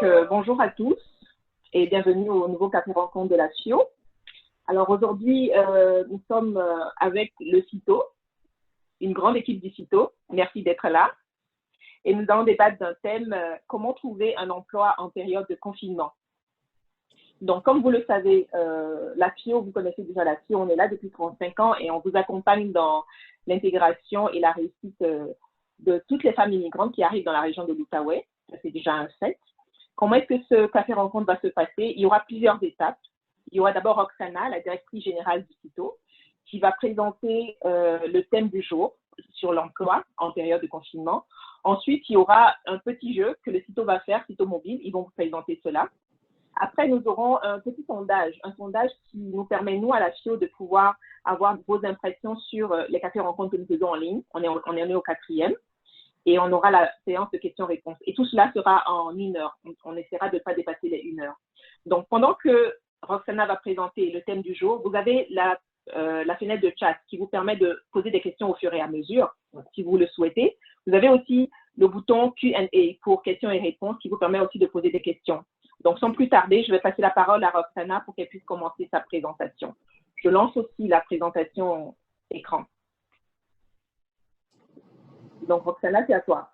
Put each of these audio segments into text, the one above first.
Bonjour à tous et bienvenue au nouveau café rencontre de la FIO. Alors aujourd'hui, nous sommes avec le CITO, une grande équipe du CITO. Merci d'être là. Et nous allons débattre d'un thème, comment trouver un emploi en période de confinement. Donc, comme vous le savez, la FIO, vous connaissez déjà la FIO, on est là depuis 35 ans et on vous accompagne dans l'intégration et la réussite de toutes les femmes immigrantes qui arrivent dans la région de l'Outaouais. Ça, c'est déjà un fait. Comment est-ce que ce café rencontre va se passer? Il y aura plusieurs étapes. Il y aura d'abord Roxana, la directrice générale du CITO, qui va présenter le thème du jour sur l'emploi en période de confinement. Ensuite, il y aura un petit jeu que le CITO va faire, CITO Mobile. Ils vont vous présenter cela. Après, nous aurons un petit sondage, un sondage qui nous permet, nous, à la FIO, de pouvoir avoir vos impressions sur les cafés rencontres que nous faisons en ligne. On est au 4e. Et on aura la séance de questions-réponses. Et tout cela sera en 1 heure. On essaiera de ne pas dépasser les 1 heure. Donc, pendant que Roxana va présenter le thème du jour, vous avez la fenêtre de chat qui vous permet de poser des questions au fur et à mesure, si vous le souhaitez. Vous avez aussi le bouton Q&A pour questions et réponses qui vous permet aussi de poser des questions. Donc, sans plus tarder, je vais passer la parole à Roxana pour qu'elle puisse commencer sa présentation. Je lance aussi la présentation écran. Donc, Roxana, c'est à toi.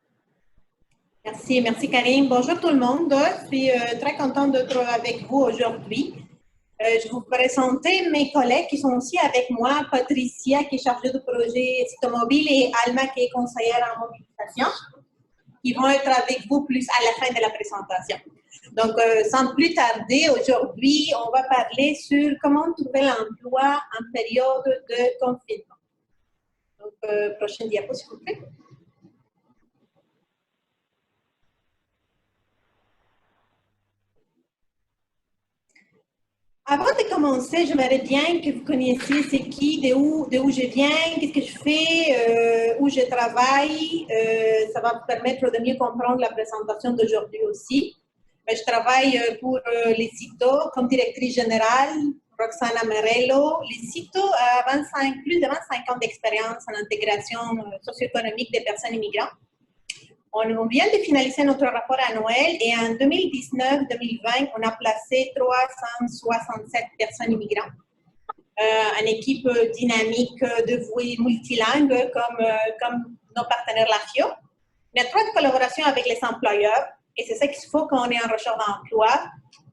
Merci Karim. Bonjour tout le monde. Je suis très contente d'être avec vous aujourd'hui. Je vais vous présenter mes collègues qui sont aussi avec moi, Patricia qui est chargée de projet CITO Mobile et Alma qui est conseillère en mobilisation. Ils vont être avec vous plus à la fin de la présentation. Donc, sans plus tarder, aujourd'hui, on va parler sur comment trouver l'emploi en période de confinement. Donc, prochaine diapo, s'il vous plaît. Avant de commencer, j'aimerais bien que vous connaissiez c'est qui, de où je viens, qu'est-ce que je fais, où je travaille. Ça va vous permettre de mieux comprendre la présentation d'aujourd'hui aussi. Je travaille pour les CITO comme directrice générale, Roxana Merello. Les CITO a plus de 25 ans d'expérience en intégration socio-économique des personnes immigrantes. On vient de finaliser notre rapport annuel et en 2019-2020, on a placé 367 personnes immigrantes. Une équipe dynamique, dévouée, multilingue comme nos partenaires LAFIO. Une étroite collaboration avec les employeurs et c'est ça qu'il faut quand on est en recherche d'emploi.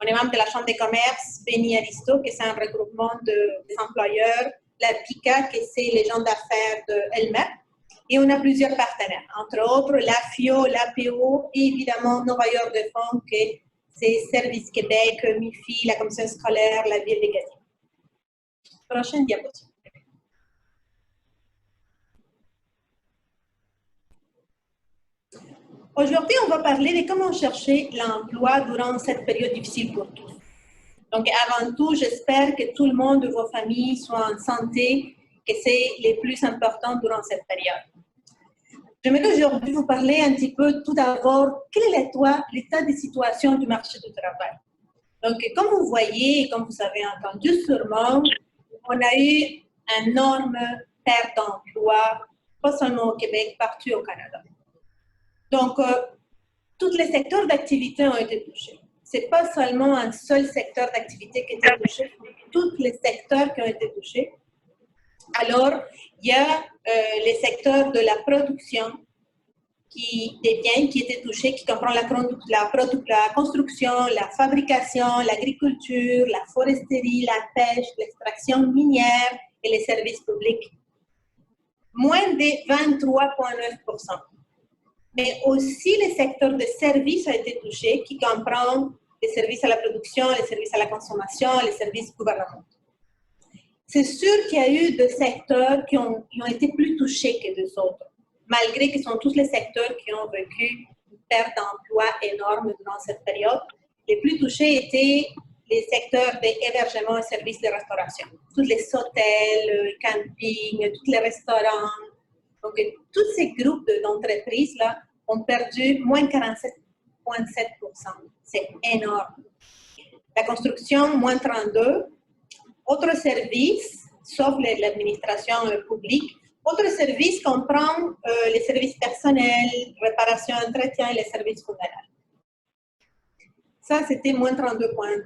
On est membre de la Chambre des commerces, Béni Aristo, qui c'est un regroupement des employeurs, la PICA, qui c'est les gens d'affaires d'elle-même. Et on a plusieurs partenaires, entre autres la FIO, l'APO et évidemment nos bailleurs de fonds, que c'est Service Québec, MIFI, la Commission scolaire, la Ville de Gatineau. Prochaine diapositive. Aujourd'hui, on va parler de comment chercher l'emploi durant cette période difficile pour tous. Donc, avant tout, j'espère que tout le monde de vos familles soit en santé, que c'est le plus important durant cette période. J'aimerais aujourd'hui vous parler un petit peu tout d'abord, quel est l'état de situation du marché du travail. Donc, comme vous voyez et comme vous avez entendu sûrement, on a eu une énorme perte d'emploi, pas seulement au Québec, partout au Canada. Donc, tous les secteurs d'activité ont été touchés. Ce n'est pas seulement un seul secteur d'activité qui a été touché, tous les secteurs qui ont été touchés. Alors, il y a les secteurs de la production des biens qui étaient touchés, qui comprend la construction, la fabrication, l'agriculture, la foresterie, la pêche, l'extraction minière et les services publics. Moins de 23,9%. Mais aussi les secteurs de services ont été touchés, qui comprend les services à la production, les services à la consommation, les services gouvernementaux. C'est sûr qu'il y a eu des secteurs qui ont été plus touchés que des autres, malgré que ce sont tous les secteurs qui ont vécu une perte d'emploi énorme durant cette période. Les plus touchés étaient les secteurs d'hébergement et services de restauration. Tous les hôtels, campings, tous les restaurants. Donc, tous ces groupes d'entreprises-là ont perdu moins 47,7%. C'est énorme. La construction, moins 32%. Autres services, sauf l'administration publique, autres services comprennent les services personnels, réparation, entretien et les services funéraires. Ça, c'était moins 32,5%.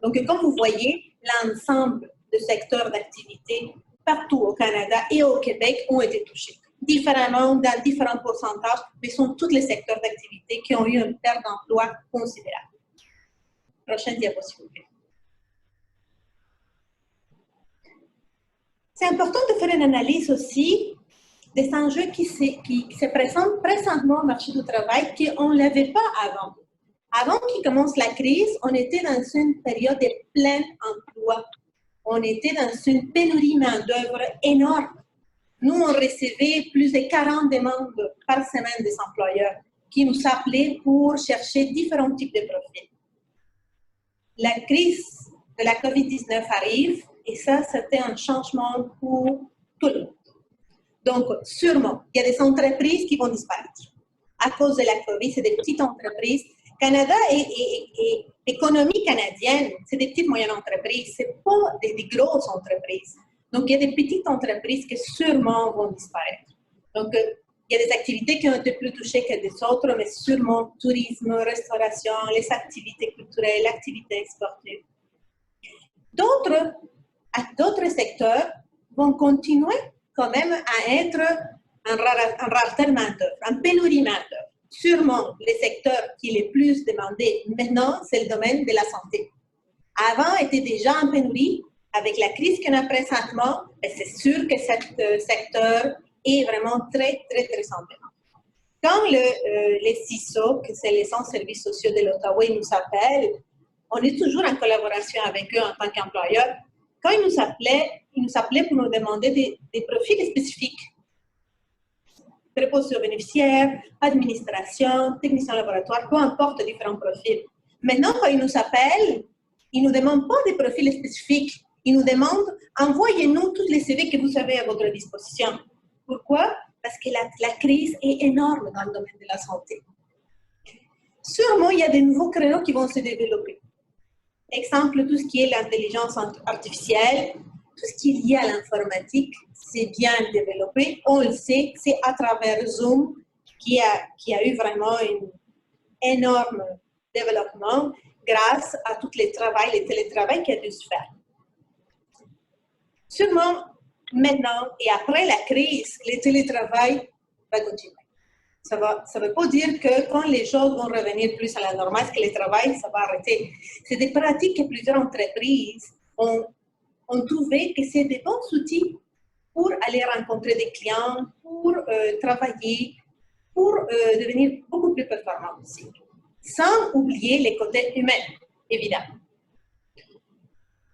Donc, comme vous voyez, l'ensemble de secteurs d'activité partout au Canada et au Québec ont été touchés. Différemment, dans différents pourcentages, mais ce sont tous les secteurs d'activité qui ont eu une perte d'emploi considérable. Prochaine diapo, s'il vous plaît. C'est important de faire une analyse aussi des enjeux qui se présentent présentement au marché du travail qu'on ne l'avait pas avant. Avant qu'il commence la crise, on était dans une période de plein emploi. On était dans une pénurie de main-d'œuvre énorme. Nous, on recevait plus de 40 demandes par semaine des employeurs qui nous appelaient pour chercher différents types de profils. La crise de la COVID-19 arrive et ça, c'était un changement pour tout le monde. Donc, sûrement, il y a des entreprises qui vont disparaître. À cause de la COVID, c'est des petites entreprises. Canada et économie canadienne, c'est des petites moyennes entreprises, ce n'est pas des grosses entreprises. Donc, il y a des petites entreprises qui sûrement vont disparaître. Donc, il y a des activités qui ont été plus touchées que des autres, mais sûrement tourisme, restauration, les activités culturelles, l'activité sportive. D'autres secteurs vont continuer quand même à être en rareté de main-d'œuvre, en pénurie de main-d'œuvre. Sûrement, les secteurs qui sont les plus demandés maintenant, c'est le domaine de la santé. Avant, était déjà en pénurie. Avec la crise qu'on a présentement, c'est sûr que ce secteur est vraiment très, très, très sensible. Quand les CISO, que c'est les centres de services sociaux de l'Ottawa, ils nous appellent, on est toujours en collaboration avec eux en tant qu'employeurs. Quand ils nous appelaient pour nous demander des profils spécifiques. Préposés aux bénéficiaires, administration, technicien laboratoire, peu importe, différents profils. Maintenant, quand ils nous appellent, ils ne nous demandent pas des profils spécifiques. Ils nous demandent, envoyez-nous tous les CV que vous avez à votre disposition. Pourquoi? Parce que la crise est énorme dans le domaine de la santé. Sûrement, il y a de nouveaux créneaux qui vont se développer. Exemple, tout ce qui est l'intelligence artificielle, tout ce qui est lié à l'informatique, c'est bien développé. On le sait, c'est à travers Zoom qui a eu vraiment un énorme développement grâce à tout le télétravail qui a dû se faire. Sûrement, maintenant et après la crise, le télétravail va continuer. Ça ne veut pas dire que quand les choses vont revenir plus à la normale, que le travail, ça va arrêter. C'est des pratiques que plusieurs entreprises ont trouvé que c'est des bons outils pour aller rencontrer des clients, pour travailler, pour devenir beaucoup plus performants aussi. Sans oublier les côtés humains, évidemment.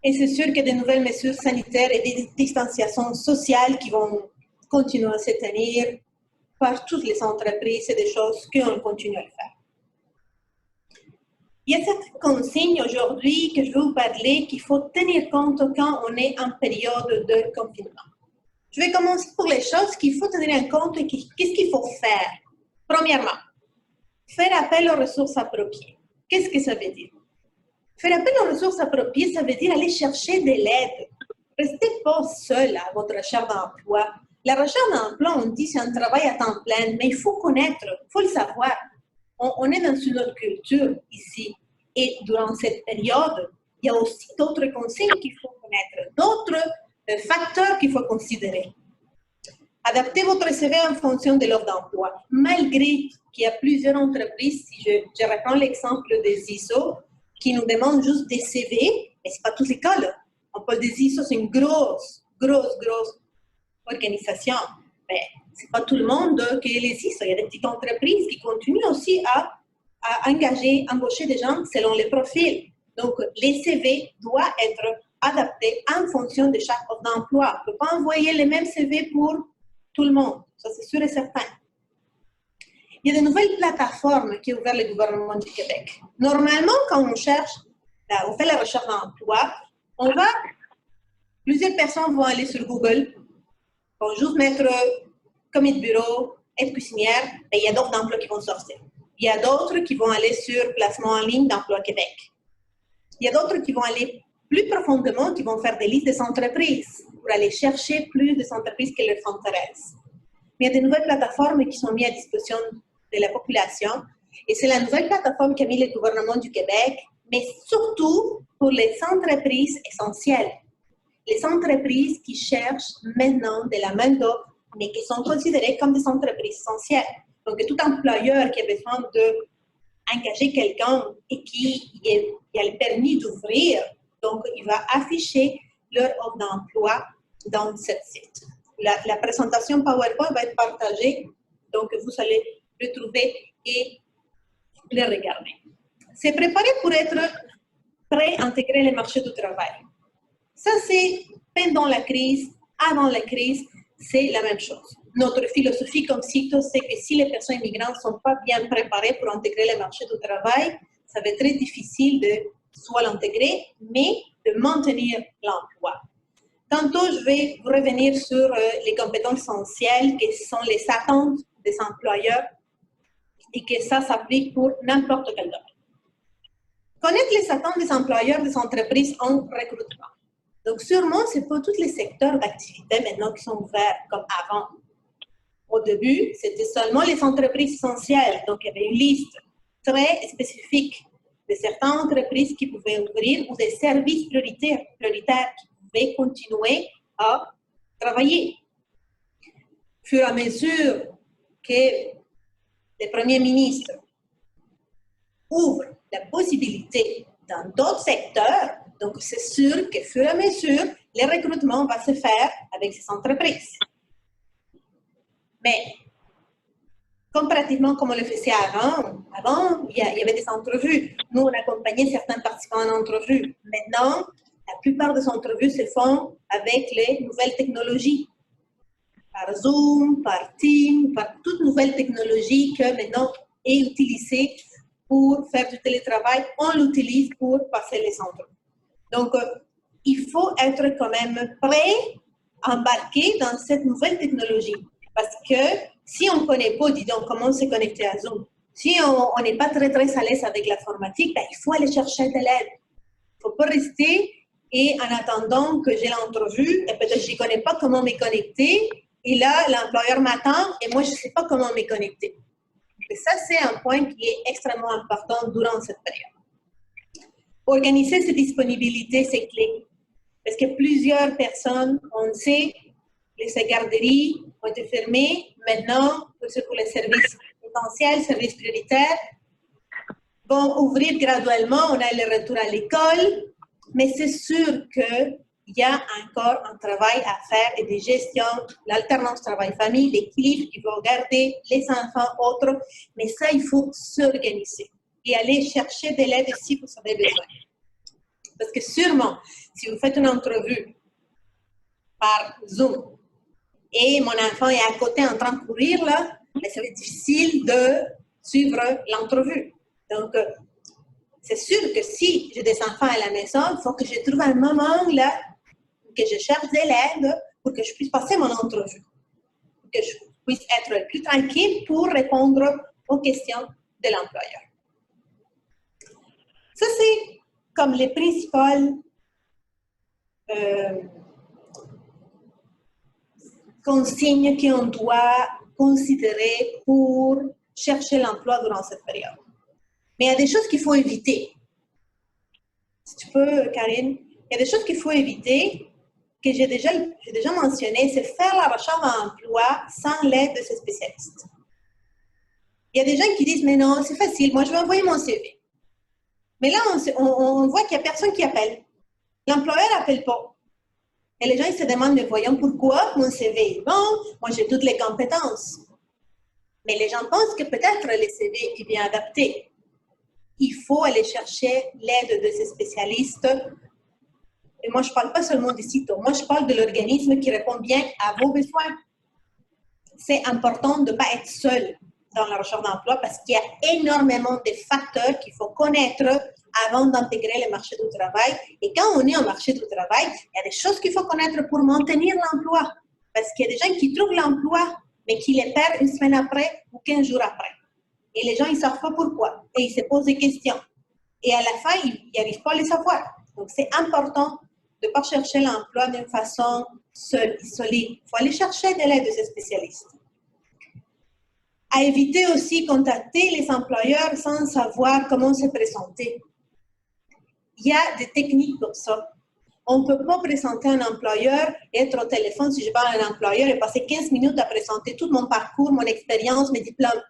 Et c'est sûr qu'il y a de nouvelles mesures sanitaires et des distanciations sociales qui vont continuer à se tenir par toutes les entreprises. C'est des choses qu'on continue à le faire. Il y a cette consigne aujourd'hui que je vais vous parler qu'il faut tenir compte quand on est en période de confinement. Je vais commencer pour les choses qu'il faut tenir en compte et qu'est-ce qu'il faut faire. Premièrement, faire appel aux ressources appropriées. Qu'est-ce que ça veut dire? Faire appel aux ressources appropriées, ça veut dire aller chercher de l'aide. Restez pas seul à votre recherche d'emploi. La recherche d'emploi, on dit c'est un travail à temps plein, mais il faut connaître, il faut le savoir. On est dans une autre culture ici. Et durant cette période, il y a aussi d'autres consignes qu'il faut connaître, d'autres facteurs qu'il faut considérer. Adaptez votre CV en fonction de l'offre d'emploi. Malgré qu'il y a plusieurs entreprises, si je reprends l'exemple des ISO, qui nous demandent juste des CV, mais ce n'est pas tous les cas. Là. On parle des ISO, c'est une grosse organisation. Mais ce n'est pas tout le monde qui est les ISO. Il y a des petites entreprises qui continuent aussi à embaucher des gens selon les profils. Donc, les CV doivent être adaptés en fonction de chaque offre d'emploi. On ne peut pas envoyer les mêmes CV pour tout le monde. Ça, c'est sûr et certain. Il y a de nouvelles plateformes qui ont ouvert le gouvernement du Québec. Normalement, quand on fait la recherche d'emploi, plusieurs personnes vont aller sur Google, vont juste mettre commis de bureau, aide cuisinière, et il y a d'autres emplois qui vont sortir. Il y a d'autres qui vont aller sur placement en ligne d'Emploi Québec. Il y a d'autres qui vont aller plus profondément, qui vont faire des listes des entreprises pour aller chercher plus des entreprises qui leur intéressent. Mais il y a de nouvelles plateformes qui sont mises à disposition de la population Et c'est la nouvelle plateforme qu'a mis le gouvernement du Québec, mais surtout pour les entreprises essentielles. Les entreprises qui cherchent maintenant de la main-d'œuvre, mais qui sont considérées comme des entreprises essentielles. Donc, tout employeur qui a besoin d'engager quelqu'un et qui a le permis d'ouvrir, donc il va afficher leur offre d'emploi dans cette site. La présentation PowerPoint va être partagée, donc vous allez le trouver et le regarder. C'est préparé pour être prêt à intégrer les marchés du travail. Ça, c'est pendant la crise, avant la crise, c'est la même chose. Notre philosophie comme CITO, c'est que si les personnes immigrantes ne sont pas bien préparées pour intégrer les marchés du travail, ça va être très difficile de soit l'intégrer, mais de maintenir l'emploi. Tantôt, je vais revenir sur les compétences essentielles qui sont les attentes des employeurs et que ça s'applique pour n'importe quel domaine. Connaître les attentes des employeurs des entreprises en recrutement. Donc, sûrement, ce n'est pas tous les secteurs d'activité maintenant qui sont ouverts comme avant. Au début, c'était seulement les entreprises essentielles. Donc, il y avait une liste très spécifique de certaines entreprises qui pouvaient ouvrir ou des services prioritaires qui pouvaient continuer à travailler. Au fur et à mesure que le Premier ministre ouvre la possibilité dans d'autres secteurs, donc c'est sûr qu'au fur et à mesure, le recrutement va se faire avec ces entreprises. Mais, comparativement comme on le faisait avant, il y avait des entrevues. Nous, on accompagnait certains participants en entrevue. Maintenant, la plupart des entrevues se font avec les nouvelles technologies. Par Zoom, par Teams, par toute nouvelle technologie que maintenant est utilisée pour faire du télétravail. On l'utilise pour passer les entrevues. Donc, il faut être quand même prêt à embarquer dans cette nouvelle technologie. Parce que si on ne connaît pas, disons, comment se connecter à Zoom, si on n'est pas très à l'aise avec l'informatique, ben, il faut aller chercher de l'aide. Il ne faut pas rester et en attendant que j'ai l'entrevue, et peut-être que je ne connais pas comment me connecter, et là, l'employeur m'attend et moi, je ne sais pas comment me connecter. Et ça, c'est un point qui est extrêmement important durant cette période. Organiser ces disponibilités, c'est clé. Parce que plusieurs personnes, on sait, les garderies ont été fermées. Maintenant, pour les services essentiels, services prioritaires, vont ouvrir graduellement. On a le retour à l'école. Mais c'est sûr qu'il y a encore un travail à faire et des gestions, l'alternance travail-famille, l'équilibre qu'il faut garder, les enfants, autres. Mais ça, il faut s'organiser et aller chercher de l'aide si vous avez besoin. Parce que sûrement, si vous faites une entrevue par Zoom et mon enfant est à côté en train de courir, là, mais ça va être difficile de suivre l'entrevue. Donc, c'est sûr que si j'ai des enfants à la maison, il faut que je trouve un moment là, que je cherche de l'aide pour que je puisse passer mon entrevue, pour que je puisse être plus tranquille pour répondre aux questions de l'employeur. Ça, c'est comme les principales consignes qu'on doit considérer pour chercher l'emploi durant cette période. Mais il y a des choses qu'il faut éviter. Si tu peux, Karine, il y a des choses qu'il faut éviter que j'ai déjà mentionné, c'est faire la recherche d'emploi sans l'aide de ces spécialistes. Il y a des gens qui disent, mais non, c'est facile, moi je vais envoyer mon CV. Mais là, on voit qu'il n'y a personne qui appelle. L'employeur n'appelle pas. Et les gens, ils se demandent, mais voyons pourquoi mon CV est bon, moi j'ai toutes les compétences. Mais les gens pensent que peut-être le CV est bien adapté. Il faut aller chercher l'aide de ces spécialistes. Et moi, je ne parle pas seulement des CITO. Moi, je parle de l'organisme qui répond bien à vos besoins. C'est important de ne pas être seul dans la recherche d'emploi parce qu'il y a énormément de facteurs qu'il faut connaître avant d'intégrer le marché du travail. Et quand on est au marché du travail, il y a des choses qu'il faut connaître pour maintenir l'emploi. Parce qu'il y a des gens qui trouvent l'emploi, mais qui les perdent une semaine après ou 15 jours après. Et les gens, ils ne savent pas pourquoi. Et ils se posent des questions. Et à la fin, ils n'arrivent pas à les savoir. Donc, c'est important de ne pas chercher l'emploi d'une façon seule, solide. Il faut aller chercher de l'aide de ces spécialistes. À éviter aussi contacter les employeurs sans savoir comment se présenter. Il y a des techniques pour ça. On ne peut pas présenter un employeur, être au téléphone si je parle à un employeur et passer 15 minutes à présenter tout mon parcours, mon expérience, mes diplômes.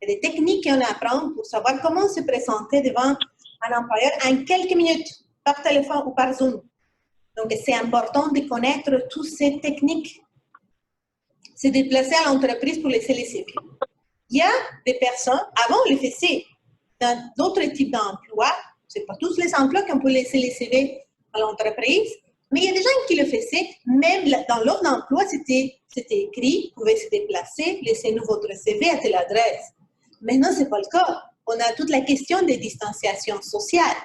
Il y a des techniques qu'on apprend pour savoir comment se présenter devant un employeur en quelques minutes, par téléphone ou par Zoom. Donc, c'est important de connaître toutes ces techniques. Se déplacer à l'entreprise pour laisser les CV. Il y a des personnes, avant on le faisait dans d'autres types d'emplois, ce n'est pas tous les emplois qu'on peut laisser les CV à l'entreprise, mais il y a des gens qui le faisaient, même dans l'offre d'emploi, c'était écrit, vous pouvez se déplacer, laissez-nous votre CV à telle adresse. Maintenant, ce n'est pas le cas. On a toute la question des distanciations sociales.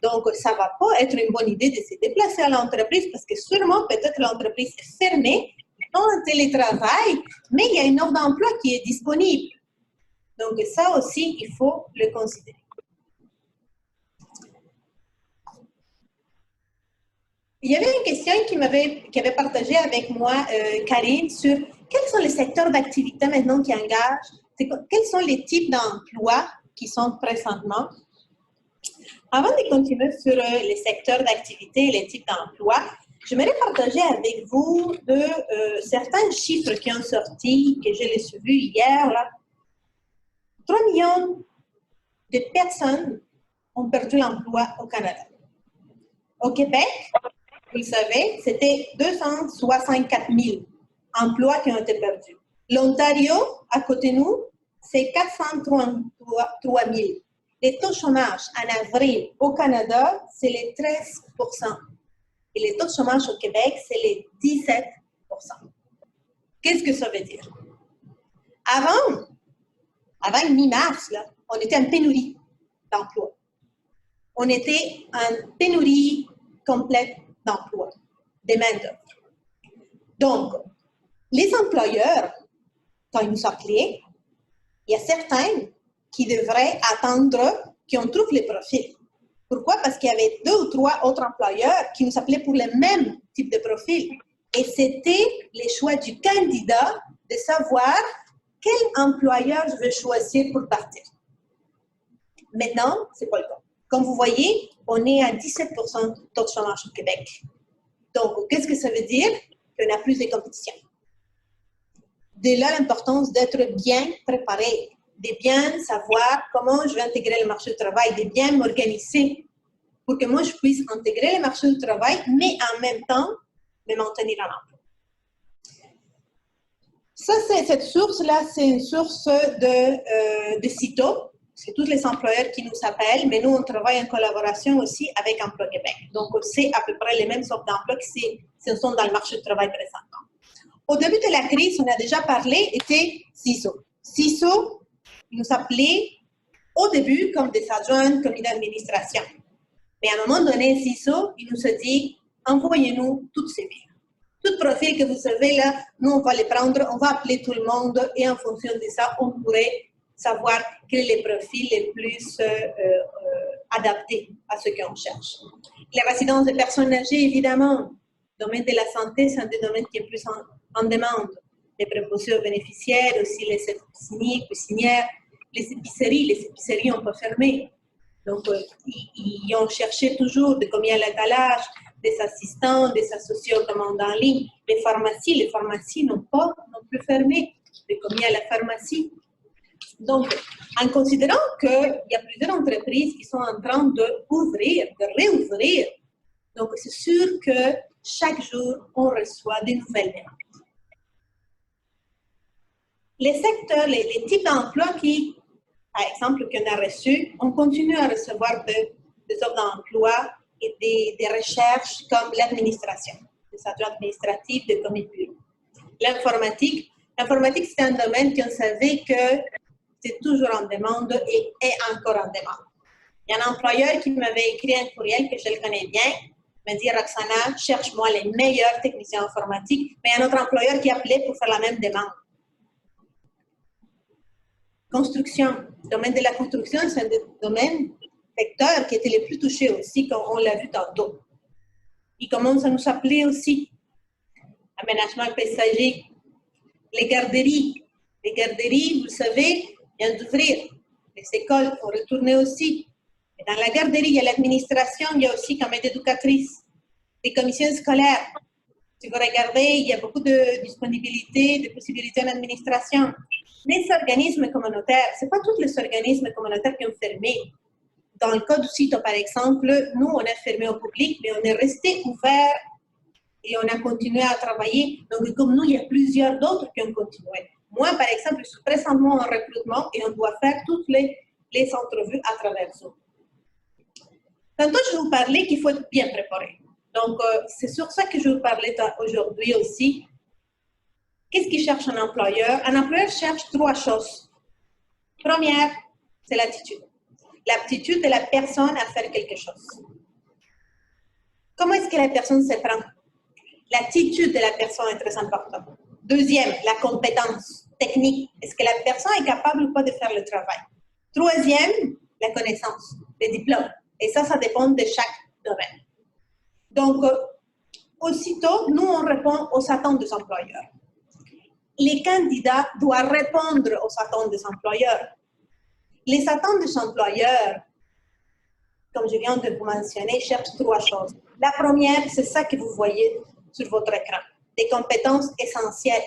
Donc, ça ne va pas être une bonne idée de se déplacer à l'entreprise parce que sûrement, peut-être l'entreprise est fermée, en télétravail, mais il y a une offre d'emploi qui est disponible. Donc, ça aussi, il faut le considérer. Il y avait une question qui avait partagé avec moi Karine sur quels sont les secteurs d'activité maintenant qui engagent, quels sont les types d'emplois qui sont présentement. Avant de continuer sur les secteurs d'activité et les types d'emplois, j'aimerais partager avec vous certains chiffres qui ont sorti, que je les ai vus hier. Là. 3 millions de personnes ont perdu l'emploi au Canada. Au Québec, vous le savez, c'était 264 000 emplois qui ont été perdus. L'Ontario, à côté de nous, c'est 433 000. Les taux de chômage en avril au Canada, c'est les 13 %. Et les taux de chômage au Québec, c'est les 17 %. Qu'est-ce que ça veut dire? Avant mi-mars, on était en pénurie d'emploi. On était en pénurie complète d'emploi, de main-d'œuvre. Donc, les employeurs, quand ils nous appelaient, il y a certains qui devraient attendre qu'on trouve les profils. Pourquoi? Parce qu'il y avait 2 ou 3 autres employeurs qui nous appelaient pour le même type de profil. Et c'était le choix du candidat de savoir quel employeur je veux choisir pour partir. Maintenant, ce n'est pas le cas. Comme vous voyez, on est à 17 % de taux de chômage au Québec. Donc, qu'est-ce que ça veut dire? Qu'on a plus de compétition. De là, l'importance d'être bien préparé, de bien savoir comment je vais intégrer le marché du travail, de bien m'organiser pour que moi, je puisse intégrer le marché du travail, mais en même temps, me maintenir en emploi. Ça, cette source-là, c'est une source de CITO. C'est tous les employeurs qui nous appellent, mais nous, on travaille en collaboration aussi avec Emploi Québec. Donc, c'est à peu près les mêmes sortes d'emplois qui sont dans le marché du travail présentement. Au début de la crise, on a déjà parlé, était CISO. CISO nous appelait au début comme des adjoints, commis d'administration. Mais à un moment donné, CISO, il nous a dit, envoyez-nous toutes ces billes. Tout profil que vous avez là, nous, on va les prendre, on va appeler tout le monde et en fonction de ça, on pourrait savoir quels sont les profils les plus adaptés à ce qu'on cherche. La résidence des personnes âgées, évidemment. Le domaine de la santé, c'est un des domaines qui est plus en demande. Les préposés aux bénéficiaires, aussi les cuisinières, les épiceries n'ont pas fermé. Donc, ils ont cherché toujours de combien l'étalage, des assistants, des associés aux commandes en ligne. Les pharmacies n'ont plus fermé. De combien la pharmacie? Donc, en considérant qu'il y a plusieurs entreprises qui sont en train de réouvrir, donc c'est sûr que chaque jour, on reçoit des nouvelles demandes. Les secteurs, les types d'emplois qui, par exemple, qu'on a reçus, on continue à recevoir des offres d'emploi et des recherches comme l'administration, des adjoints administratifs, des commis de bureau. L'informatique, c'est un domaine qu'on savait que c'est toujours en demande et est encore en demande. Il y a un employeur qui m'avait écrit un courriel que je le connais bien, me dit Roxana, cherche-moi les meilleurs techniciens informatiques, mais il y a un autre employeur qui appelait pour faire la même demande. Construction. Le domaine de la construction, c'est un des secteurs qui était le plus touché aussi, comme on l'a vu tantôt. Ils commencent à nous appeler aussi. Aménagement paysager, les garderies, Les garderies, vous le savez, viennent d'ouvrir. Les écoles vont retourner aussi. Et dans la garderie, il y a l'administration, il y a aussi comme aide-éducatrice, les commissions scolaires. Si vous regardez, il y a beaucoup de disponibilité, de possibilités en administration. Les organismes communautaires, ce n'est pas tous les organismes communautaires qui ont fermé. Dans le cas du CITO, par exemple, nous, on a fermé au public, mais on est resté ouvert et on a continué à travailler. Donc, comme nous, il y a plusieurs d'autres qui ont continué. Moi, par exemple, je suis présentement en recrutement et on doit faire toutes les entrevues à travers Zoom. Tantôt, je vais vous parler qu'il faut être bien préparé. Donc, c'est sur ça que je vais vous parler aujourd'hui aussi. Qu'est-ce qu'il cherche un employeur? Un employeur cherche 3 choses. Première, c'est l'attitude. L'aptitude de la personne à faire quelque chose. Comment est-ce que la personne se prend? L'attitude de la personne est très importante. Deuxième, la compétence technique. Est-ce que la personne est capable ou pas de faire le travail? Troisième, la connaissance, les diplômes. Et ça dépend de chaque domaine. Donc, aussitôt, nous, on répond aux attentes des employeurs. Les candidats doivent répondre aux attentes des employeurs. Les attentes des employeurs, comme je viens de vous mentionner, cherchent 3 choses. La première, c'est ça que vous voyez sur votre écran, des compétences essentielles.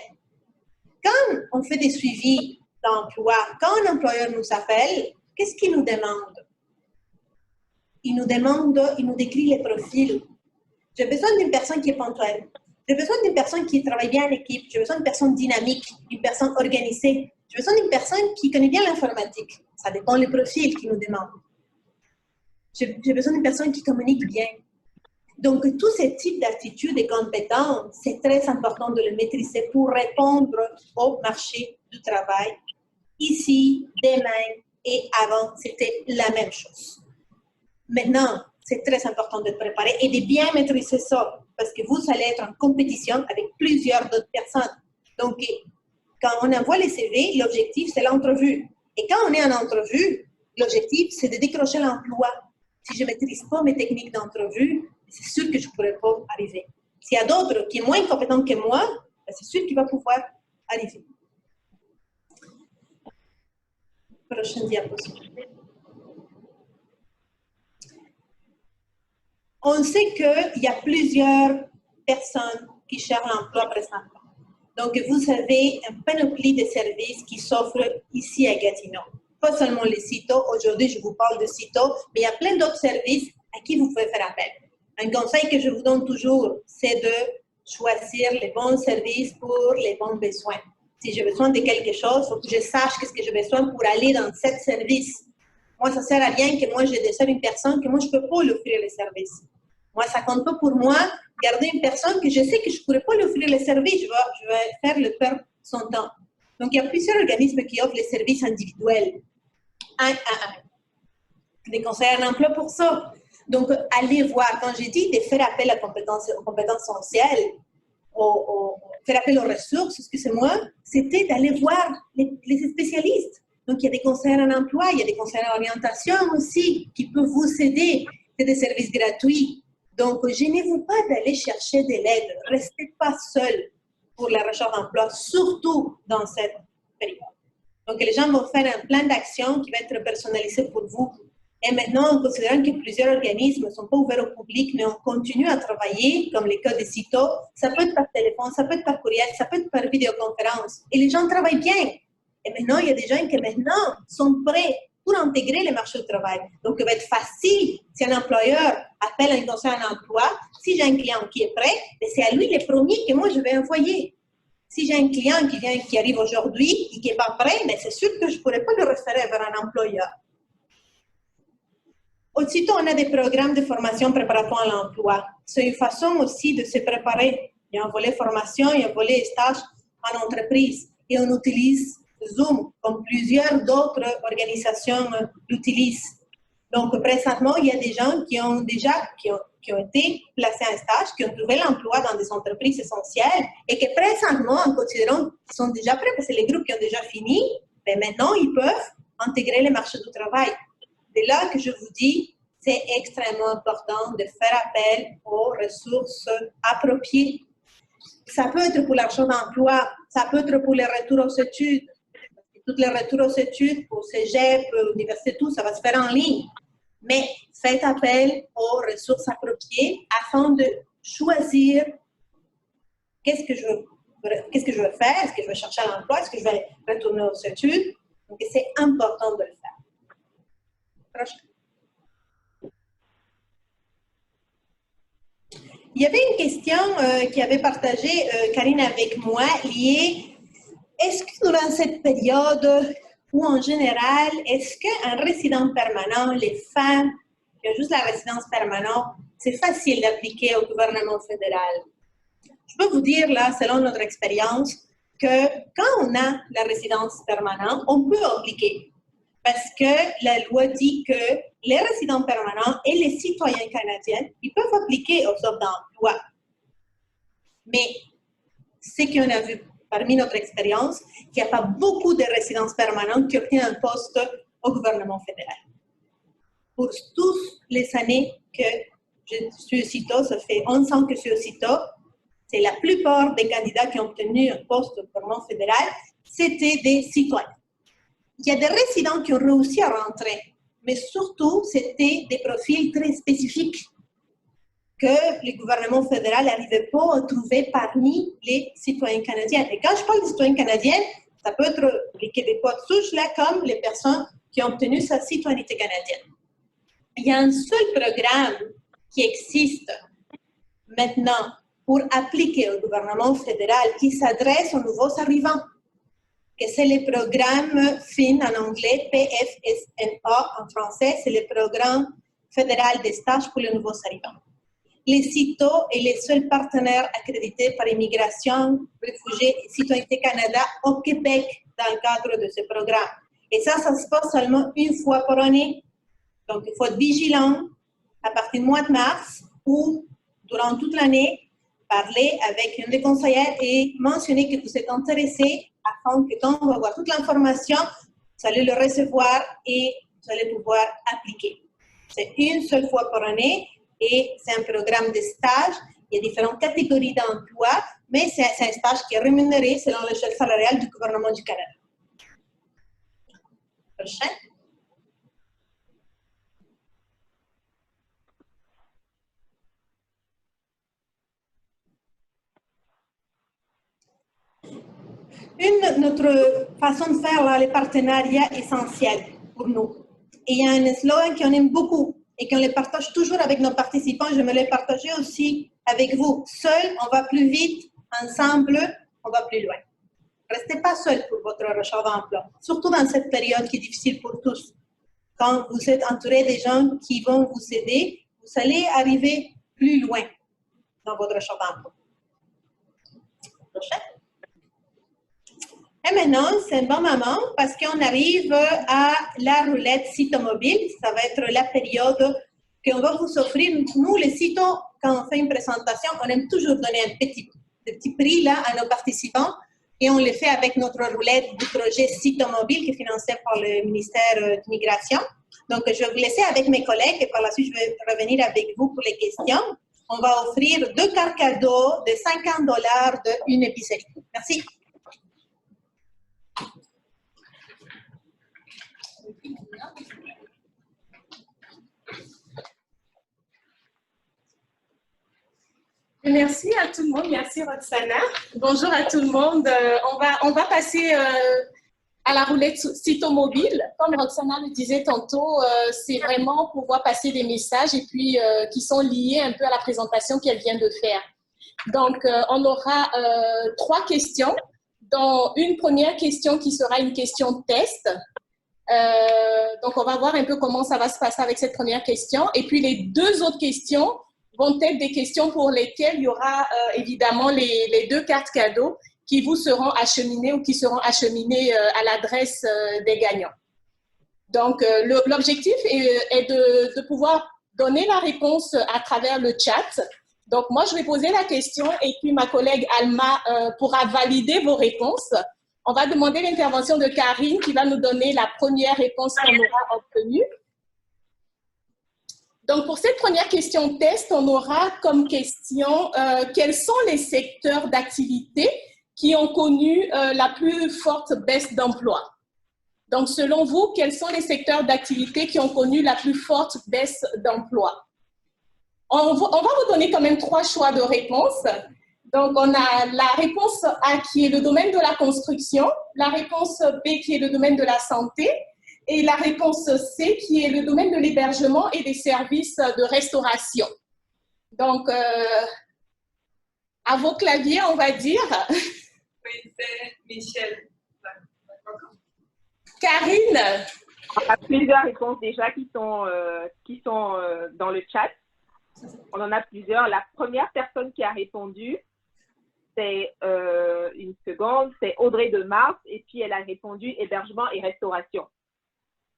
Quand on fait des suivis d'emploi, quand un employeur nous appelle, qu'est-ce qu'il nous demande? Il nous décrit les profils. J'ai besoin d'une personne qui est ponctuelle. J'ai besoin d'une personne qui travaille bien en équipe. J'ai besoin d'une personne dynamique, d'une personne organisée. J'ai besoin d'une personne qui connaît bien l'informatique. Ça dépend des profils qu'ils nous demandent. J'ai besoin d'une personne qui communique bien. Donc, tous ces types d'attitudes et compétences, c'est très important de les maîtriser pour répondre au marché du travail. Ici, demain et avant, c'était la même chose. Maintenant, c'est très important d'être préparé et de bien maîtriser ça parce que vous allez être en compétition avec plusieurs d'autres personnes. Donc, quand on envoie les CV, l'objectif, c'est l'entrevue. Et quand on est en entrevue, l'objectif, c'est de décrocher l'emploi. Si je ne maîtrise pas mes techniques d'entrevue, c'est sûr que je ne pourrai pas arriver. S'il y a d'autres qui sont moins compétents que moi, c'est sûr qu'il va pouvoir arriver. Prochaine diapositive. On sait qu'il y a plusieurs personnes qui cherchent l'emploi présentement. Donc, vous avez une panoplie de services qui s'offrent ici à Gatineau. Pas seulement les CITO. Aujourd'hui, je vous parle de CITO, mais il y a plein d'autres services à qui vous pouvez faire appel. Un conseil que je vous donne toujours, c'est de choisir les bons services pour les bons besoins. Si j'ai besoin de quelque chose, il faut que je sache ce que j'ai besoin pour aller dans ce service. Moi, ça ne sert à rien que moi, j'ai déjà une personne que moi, je ne peux pas lui offrir les services. Moi, ça ne compte pas pour moi garder une personne que je sais que je ne pourrais pas lui offrir les services. Je vais faire le perdre son temps. Donc, il y a plusieurs organismes qui offrent les services individuels, un à un. Des conseillers en emploi pour ça. Donc, allez voir. Quand j'ai dit de faire appel aux compétences essentielles, faire appel aux ressources, excusez-moi, c'était d'aller voir les spécialistes. Donc, il y a des conseillers en emploi, il y a des conseillers en orientation aussi qui peuvent vous aider. C'est des services gratuits. Donc, gênez-vous pas d'aller chercher de l'aide. Restez pas seul pour la recherche d'emploi, surtout dans cette période. Donc, les gens vont faire un plan d'action qui va être personnalisé pour vous. Et maintenant, en considérant que plusieurs organismes ne sont pas ouverts au public, mais on continue à travailler, comme les cas de CITO, ça peut être par téléphone, ça peut être par courriel, ça peut être par vidéoconférence. Et les gens travaillent bien. Et maintenant, il y a des gens qui maintenant sont prêts pour intégrer le marché du travail. Donc, il va être facile, si un employeur appelle un conseiller en emploi, si j'ai un client qui est prêt, c'est à lui le premier que moi je vais envoyer. Si j'ai un client qui arrive aujourd'hui et qui n'est pas prêt, c'est sûr que je ne pourrais pas le référer vers un employeur. Aussitôt, on a des programmes de formation préparatoire à l'emploi. C'est une façon aussi de se préparer. Il y a un volet formation, il y a un volet stage en entreprise. Et on utilise Zoom, comme plusieurs d'autres organisations l'utilisent. Donc, présentement, il y a des gens qui ont été placés en stage, qui ont trouvé l'emploi dans des entreprises essentielles et que présentement, en considérant qu'ils sont déjà prêts, parce que les groupes qui ont déjà fini, maintenant, ils peuvent intégrer le marché du travail. C'est là que je vous dis, c'est extrêmement important de faire appel aux ressources appropriées. Ça peut être pour l'argent d'emploi, ça peut être pour les retours aux études, toutes les retours aux études pour cégep, université, tout, ça va se faire en ligne. Mais faites appel aux ressources appropriées afin de choisir qu'est-ce que je veux faire, est-ce que je veux chercher un emploi, est-ce que je vais retourner aux études. Donc, c'est important de le faire. Prochain. Il y avait une question qui avait partagée Karine avec moi, liée, est-ce que durant cette période, ou en général, est-ce qu'un résident permanent, les femmes qui ont juste la résidence permanente, c'est facile d'appliquer au gouvernement fédéral? Je peux vous dire, là, selon notre expérience, que quand on a la résidence permanente, on peut appliquer. Parce que la loi dit que les résidents permanents et les citoyens canadiens, ils peuvent appliquer aux offres d'emploi. Mais ce qu'on a vu parmi notre expérience, qu'il n'y a pas beaucoup de résidences permanentes qui obtiennent un poste au gouvernement fédéral. Pour toutes les années que je suis au CITO, ça fait 11 ans que je suis au CITO, c'est la plupart des candidats qui ont obtenu un poste au gouvernement fédéral, c'était des citoyens. Il y a des résidents qui ont réussi à rentrer, mais surtout, c'était des profils très spécifiques que le gouvernement fédéral n'arrivait pas à trouver parmi les citoyens canadiens. Et quand je parle de citoyens canadiens, ça peut être les Québécois de souche, là, comme les personnes qui ont obtenu sa citoyenneté canadienne. Il y a un seul programme qui existe maintenant pour appliquer au gouvernement fédéral qui s'adresse aux nouveaux arrivants, que c'est le programme FIN en anglais, PFSNA en français, c'est le programme fédéral des stages pour les nouveaux arrivants. Les CITO est le seul partenaire accrédité par Immigration, Réfugiés et Citoyenneté Canada au Québec dans le cadre de ce programme. Et ça se passe seulement une fois par année. Donc, il faut être vigilant à partir du mois de mars ou durant toute l'année, parler avec une des conseillères et mentionner que vous êtes intéressé afin que quand on va avoir toute l'information, vous allez le recevoir et vous allez pouvoir appliquer. C'est une seule fois par année et c'est un programme de stage. Il y a différentes catégories d'emploi, mais c'est un stage qui est rémunéré selon l'échelle salariale du gouvernement du Canada. Prochain. Notre façon de faire là, les partenariats essentiels pour nous. Et il y a un slogan qu'on aime beaucoup et qu'on les partage toujours avec nos participants. Je me l'ai partagé aussi avec vous. Seul, on va plus vite. Ensemble, on va plus loin. Restez pas seul pour votre recherche d'emploi, surtout dans cette période qui est difficile pour tous. Quand vous êtes entouré des gens qui vont vous aider, vous allez arriver plus loin dans votre recherche d'emploi. Prochain. Et maintenant, c'est un bon moment parce qu'on arrive à la roulette CITO-mobile. Ça va être la période qu'on va vous offrir. Nous, les CITO, quand on fait une présentation, on aime toujours donner un petit prix là, à nos participants. Et on le fait avec notre roulette du projet CITO-mobile qui est financé par le ministère de l'Immigration. Donc, je vais vous laisser avec mes collègues et par la suite, je vais revenir avec vous pour les questions. On va offrir 2 cartes cadeaux de $50 d'une épicerie. Merci. Merci à tout le monde. Merci Roxana. Bonjour à tout le monde. On va passer à la roulette CITO-mobile. Comme Roxana le disait tantôt, c'est vraiment pouvoir passer des messages et puis qui sont liés un peu à la présentation qu'elle vient de faire. Donc, on aura 3 questions, dont une première question qui sera une question test. Donc, on va voir un peu comment ça va se passer avec cette première question. Et puis, les 2 autres questions vont être des questions pour lesquelles il y aura évidemment les 2 cartes cadeaux qui vous seront acheminées ou qui seront acheminées à l'adresse des gagnants. Donc, l'objectif est de pouvoir donner la réponse à travers le chat. Donc, moi, je vais poser la question et puis ma collègue Alma pourra valider vos réponses. On va demander l'intervention de Karine qui va nous donner la première réponse qu'on aura obtenue. Donc, pour cette première question test, on aura comme question quels sont les secteurs d'activité qui ont connu la plus forte baisse d'emploi. Donc, selon vous, quels sont les secteurs d'activité qui ont connu la plus forte baisse d'emploi? On va vous donner quand même 3 choix de réponse. Donc, on a la réponse A qui est le domaine de la construction, la réponse B qui est le domaine de la santé et la réponse C qui est le domaine de l'hébergement et des services de restauration. Donc, à vos claviers, on va dire. Oui, c'est Michel. Karine. On a plusieurs réponses déjà qui sont dans le chat. On en a plusieurs. La première personne qui a répondu, c'est une seconde, c'est Audrey de Mars, et puis elle a répondu hébergement et restauration.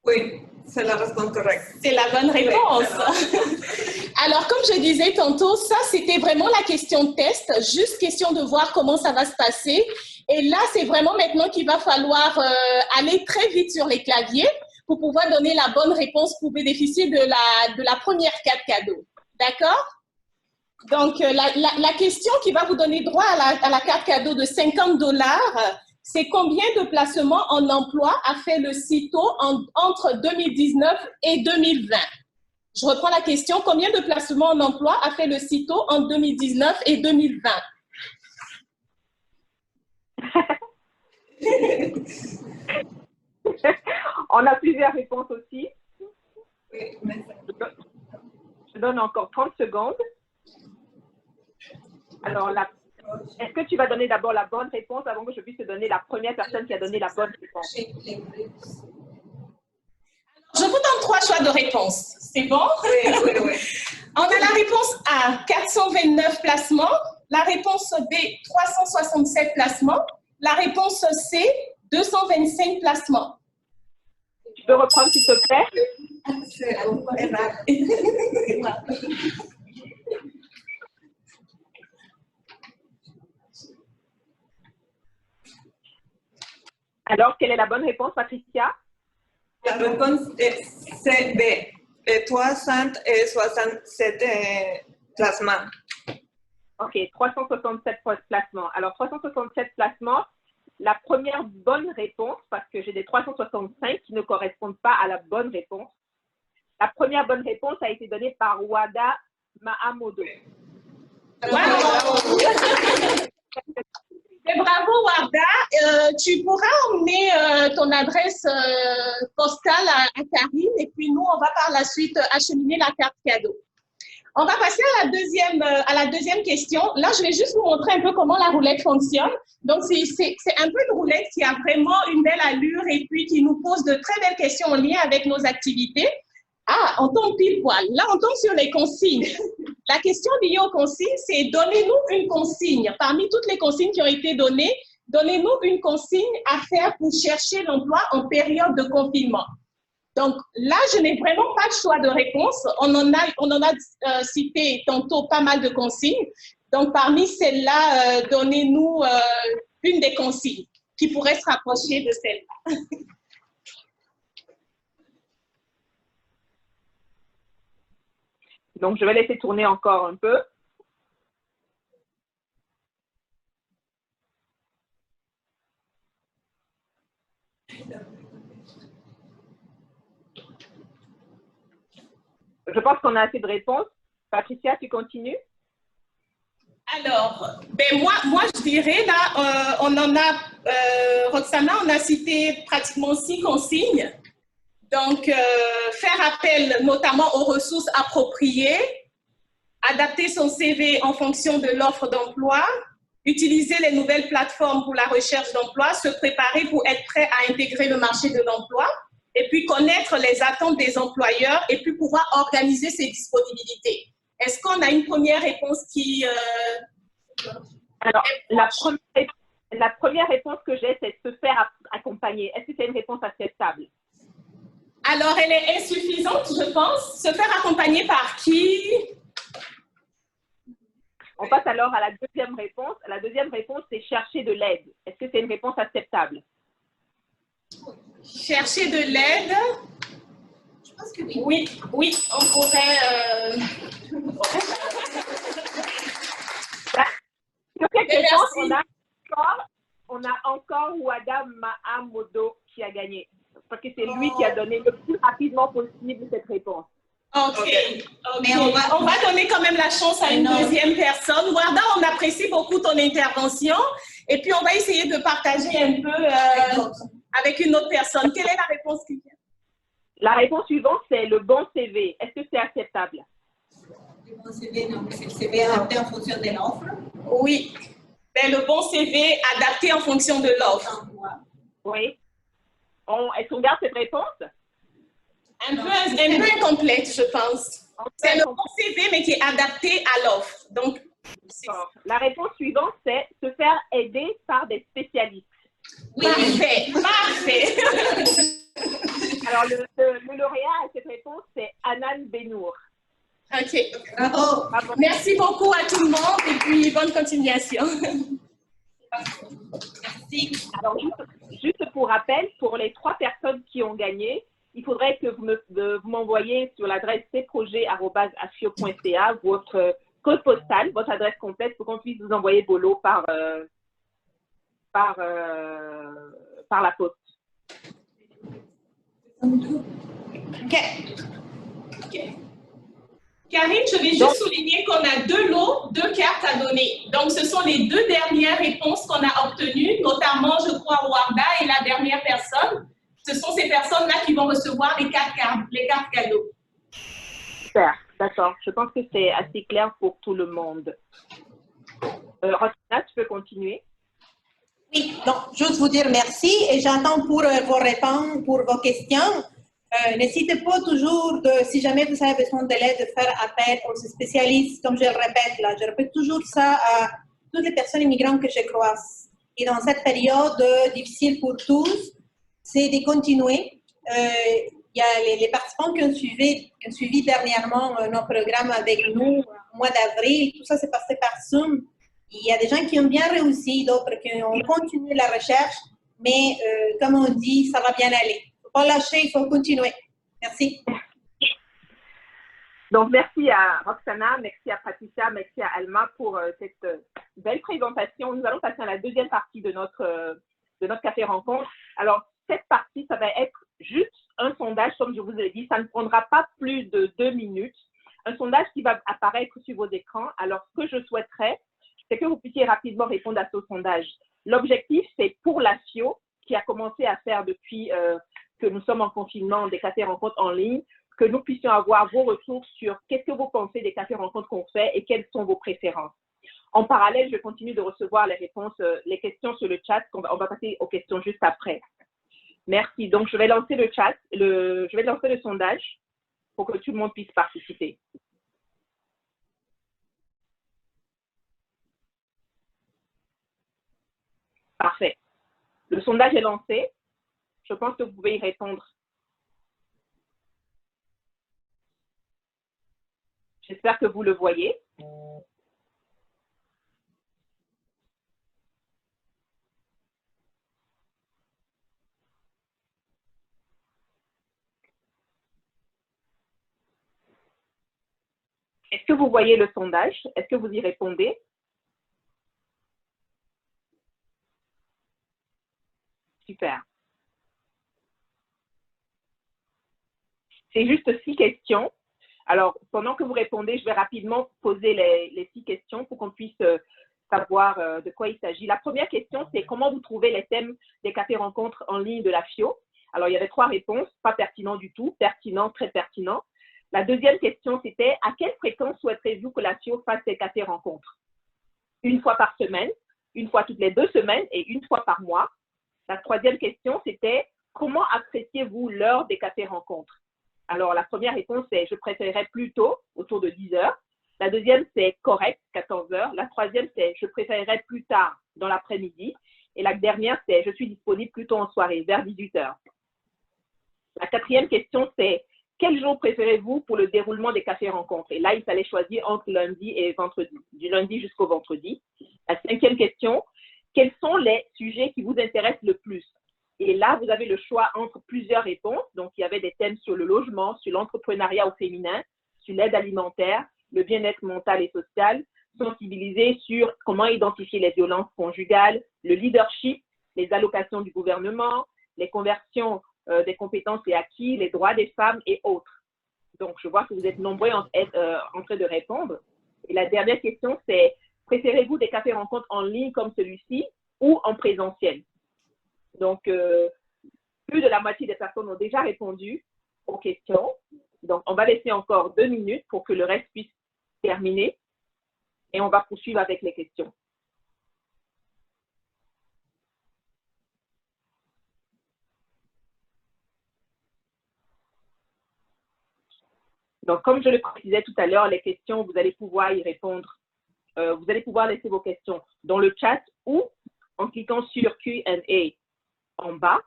Oui, c'est la réponse correcte. C'est la bonne réponse. Alors, comme je disais tantôt, ça, c'était vraiment la question test, juste question de voir comment ça va se passer. Et là, c'est vraiment maintenant qu'il va falloir aller très vite sur les claviers pour pouvoir donner la bonne réponse pour bénéficier de la première carte cadeau. D'accord? Donc, la question qui va vous donner droit à la carte cadeau de $50, c'est combien de placements en emploi a fait le CITO entre 2019 et 2020? Je reprends la question. Combien de placements en emploi a fait le CITO en 2019 et 2020? On a plusieurs réponses aussi. Oui, Je donne encore 30 secondes. Alors, est-ce que tu vas donner d'abord la bonne réponse avant que je puisse te donner la première personne qui a donné la bonne réponse? Je vous donne 3 choix de réponse. C'est bon? oui, oui, oui. On a la réponse A, 429 placements. La réponse B, 367 placements. La réponse C, 225 placements. Tu peux reprendre, s'il te plaît? C'est Alors, quelle est la bonne réponse, Patricia? La réponse est B. 367 placements. OK, 367 placements. Alors, 367 placements, la première bonne réponse, parce que j'ai des 365 qui ne correspondent pas à la bonne réponse. La première bonne réponse a été donnée par Wada Mahamodo. Et bravo, Warda. Tu pourras emmener ton adresse postale à Karine et puis nous, on va par la suite acheminer la carte cadeau. On va passer à la deuxième question. Là, je vais juste vous montrer un peu comment la roulette fonctionne. Donc, c'est un peu une roulette qui a vraiment une belle allure et puis qui nous pose de très belles questions en lien avec nos activités. Ah, on tombe pile poil. Là, on tombe sur les consignes. La question liée aux consignes, c'est donnez-nous une consigne. Parmi toutes les consignes qui ont été données, donnez-nous une consigne à faire pour chercher l'emploi en période de confinement. Donc là, je n'ai vraiment pas de choix de réponse. On en a cité tantôt pas mal de consignes. Donc parmi celles-là, donnez-nous une des consignes qui pourrait se rapprocher de celle-là. Donc, je vais laisser tourner encore un peu. Je pense qu'on a assez de réponses. Patricia, tu continues? Alors, moi, je dirais, là, on en a, Roxana, on a cité pratiquement 6 consignes. Donc, faire appel notamment aux ressources appropriées, adapter son CV en fonction de l'offre d'emploi, utiliser les nouvelles plateformes pour la recherche d'emploi, se préparer pour être prêt à intégrer le marché de l'emploi, et puis connaître les attentes des employeurs et puis pouvoir organiser ses disponibilités. Est-ce qu'on a une première réponse qui… Alors, la première réponse que j'ai, c'est se faire accompagner. Est-ce que c'est une réponse acceptable? Alors, elle est insuffisante, je pense. Se faire accompagner par qui? On passe alors à la deuxième réponse. La deuxième réponse, c'est chercher de l'aide. Est-ce que c'est une réponse acceptable? Chercher de l'aide? Je pense que oui. Oui, on pourrait… Sur cette réponse, on a encore Wada Mahamodo qui a gagné. parce que c'est lui qui a donné le plus rapidement possible cette réponse. OK. Mais on va donner quand même la chance à une deuxième personne. Warda, on apprécie beaucoup ton intervention. Et puis, on va essayer de partager un peu avec une autre personne. Quelle est la réponse qui vient? La réponse suivante, c'est le bon CV. Est-ce que c'est acceptable? Le bon CV, non, c'est le CV adapté en fonction de l'offre. Oui. Ben, le bon CV adapté en fonction de l'offre. Oui. Est-ce qu'on garde cette réponse? Un peu incomplète, je pense. C'est le bon CV, mais qui est adapté à l'offre. Donc, la réponse suivante, c'est se faire aider par des spécialistes. Oui. Parfait, parfait. Alors, le lauréat à cette réponse, c'est Anan Benour. OK. Bravo. Bravo. Merci beaucoup à tout le monde et puis bonne continuation. Merci. Alors, juste pour rappel, pour les 3 personnes qui ont gagné, il faudrait que vous m'envoyiez sur l'adresse cprojet@afio.ca votre code postal, votre adresse complète pour qu'on puisse vous envoyer vos lots par la poste. OK. Karine, je vais juste souligner qu'on a 2 lots, 2 cartes à donner. Donc, ce sont les 2 dernières réponses qu'on a obtenues, notamment, je crois, Warda et la dernière personne. Ce sont ces personnes-là qui vont recevoir les cartes cadeaux. Super, d'accord. Je pense que c'est assez clair pour tout le monde. Roxana, tu peux continuer? Oui, donc, juste vous dire merci et j'attends pour vos réponses, pour vos questions. N'hésitez pas toujours, si jamais vous avez besoin de l'aide, de faire appel aux spécialistes, comme je le répète là. Je répète toujours ça à toutes les personnes immigrantes que je croise. Et dans cette période difficile pour tous, c'est de continuer. Il y a les participants qui ont suivi dernièrement nos programmes avec nous au mois d'avril. Tout ça s'est passé par Zoom. Il y a des gens qui ont bien réussi, d'autres qui ont continué la recherche. Mais comme on dit, ça va bien aller. Il ne faut pas lâcher, il faut continuer. Merci. Donc, merci à Roxana, merci à Patricia, merci à Alma pour cette belle présentation. Nous allons passer à la deuxième partie de notre café rencontre. Alors, cette partie, ça va être juste un sondage, comme je vous ai dit, ça ne prendra pas plus de 2 minutes. Un sondage qui va apparaître sur vos écrans. Alors, ce que je souhaiterais, c'est que vous puissiez rapidement répondre à ce sondage. L'objectif, c'est pour la FIO, qui a commencé à faire depuis que nous sommes en confinement des cafés rencontres en ligne, que nous puissions avoir vos retours sur qu'est-ce que vous pensez des cafés rencontres qu'on fait et quelles sont vos préférences. En parallèle, je continue de recevoir les réponses, les questions sur le chat. On va passer aux questions juste après. Merci. Donc, je vais lancer le chat, je vais lancer le sondage pour que tout le monde puisse participer. Parfait. Le sondage est lancé. Je pense que vous pouvez y répondre. J'espère que vous le voyez. Est-ce que vous voyez le sondage? Est-ce que vous y répondez? Super. C'est juste 6 questions. Alors, pendant que vous répondez, je vais rapidement poser les 6 questions pour qu'on puisse savoir de quoi il s'agit. La première question, c'est comment vous trouvez les thèmes des cafés rencontres en ligne de la FIO? Alors, il y avait 3 réponses, pas pertinent du tout, pertinent, très pertinent. La deuxième question, c'était à quelle fréquence souhaiterez-vous que la FIO fasse ces cafés rencontres? 1 fois par semaine, 1 fois toutes les 2 semaines et 1 fois par mois. La troisième question, c'était comment appréciez-vous l'heure des cafés rencontres? Alors, la première réponse, c'est je préférerais plus tôt, autour de 10 heures. La deuxième, c'est correct, 14 heures. La troisième, c'est je préférerais plus tard, dans l'après-midi. Et la dernière, c'est je suis disponible plutôt en soirée, vers 18 heures. La quatrième question, c'est quel jour préférez-vous pour le déroulement des cafés rencontres? Et là, il fallait choisir entre lundi et vendredi, du lundi jusqu'au vendredi. La cinquième question, quels sont les sujets qui vous intéressent le plus? Et là, vous avez le choix entre plusieurs réponses. Donc, il y avait des thèmes sur le logement, sur l'entrepreneuriat au féminin, sur l'aide alimentaire, le bien-être mental et social, sensibiliser sur comment identifier les violences conjugales, le leadership, les allocations du gouvernement, les conversions des compétences et acquis, les droits des femmes et autres. Donc, je vois que vous êtes nombreux en train de répondre. Et la dernière question, c'est préférez-vous des cafés rencontres en ligne comme celui-ci ou en présentiel? Donc, plus de la moitié des personnes ont déjà répondu aux questions. Donc, on va laisser encore 2 minutes pour que le reste puisse terminer et on va poursuivre avec les questions. Donc, comme je le précisais tout à l'heure, les questions, vous allez pouvoir y répondre. Vous allez pouvoir laisser vos questions dans le chat ou en cliquant sur Q&A en bas.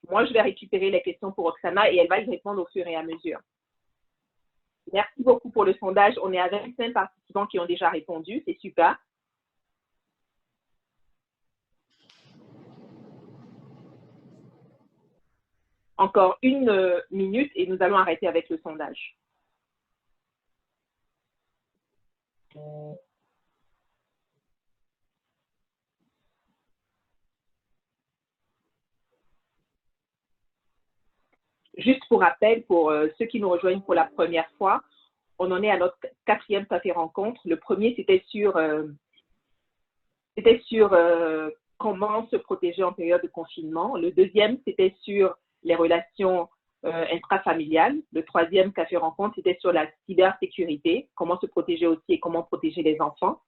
Moi, je vais récupérer les questions pour Roxana et elle va y répondre au fur et à mesure. Merci beaucoup pour le sondage. On est à 25 participants qui ont déjà répondu. C'est super. Encore 1 minute et nous allons arrêter avec le sondage. Juste pour rappel, pour ceux qui nous rejoignent pour la première fois, on en est à notre 4e café rencontre. Le premier, c'était sur comment se protéger en période de confinement. Le deuxième, c'était sur les relations intrafamiliales. Le 3e café rencontre, c'était sur la cybersécurité, comment se protéger aussi et comment protéger les enfants.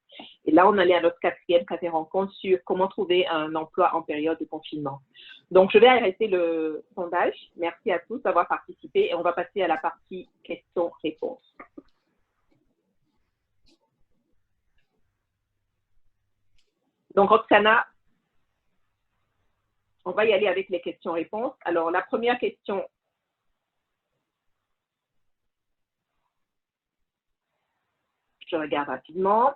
Et là, on allait à notre 4e café rencontre sur comment trouver un emploi en période de confinement. Donc, je vais arrêter le sondage. Merci à tous d'avoir participé et on va passer à la partie questions-réponses. Donc, Roxana, on va y aller avec les questions-réponses. Alors, la première question. Je regarde rapidement.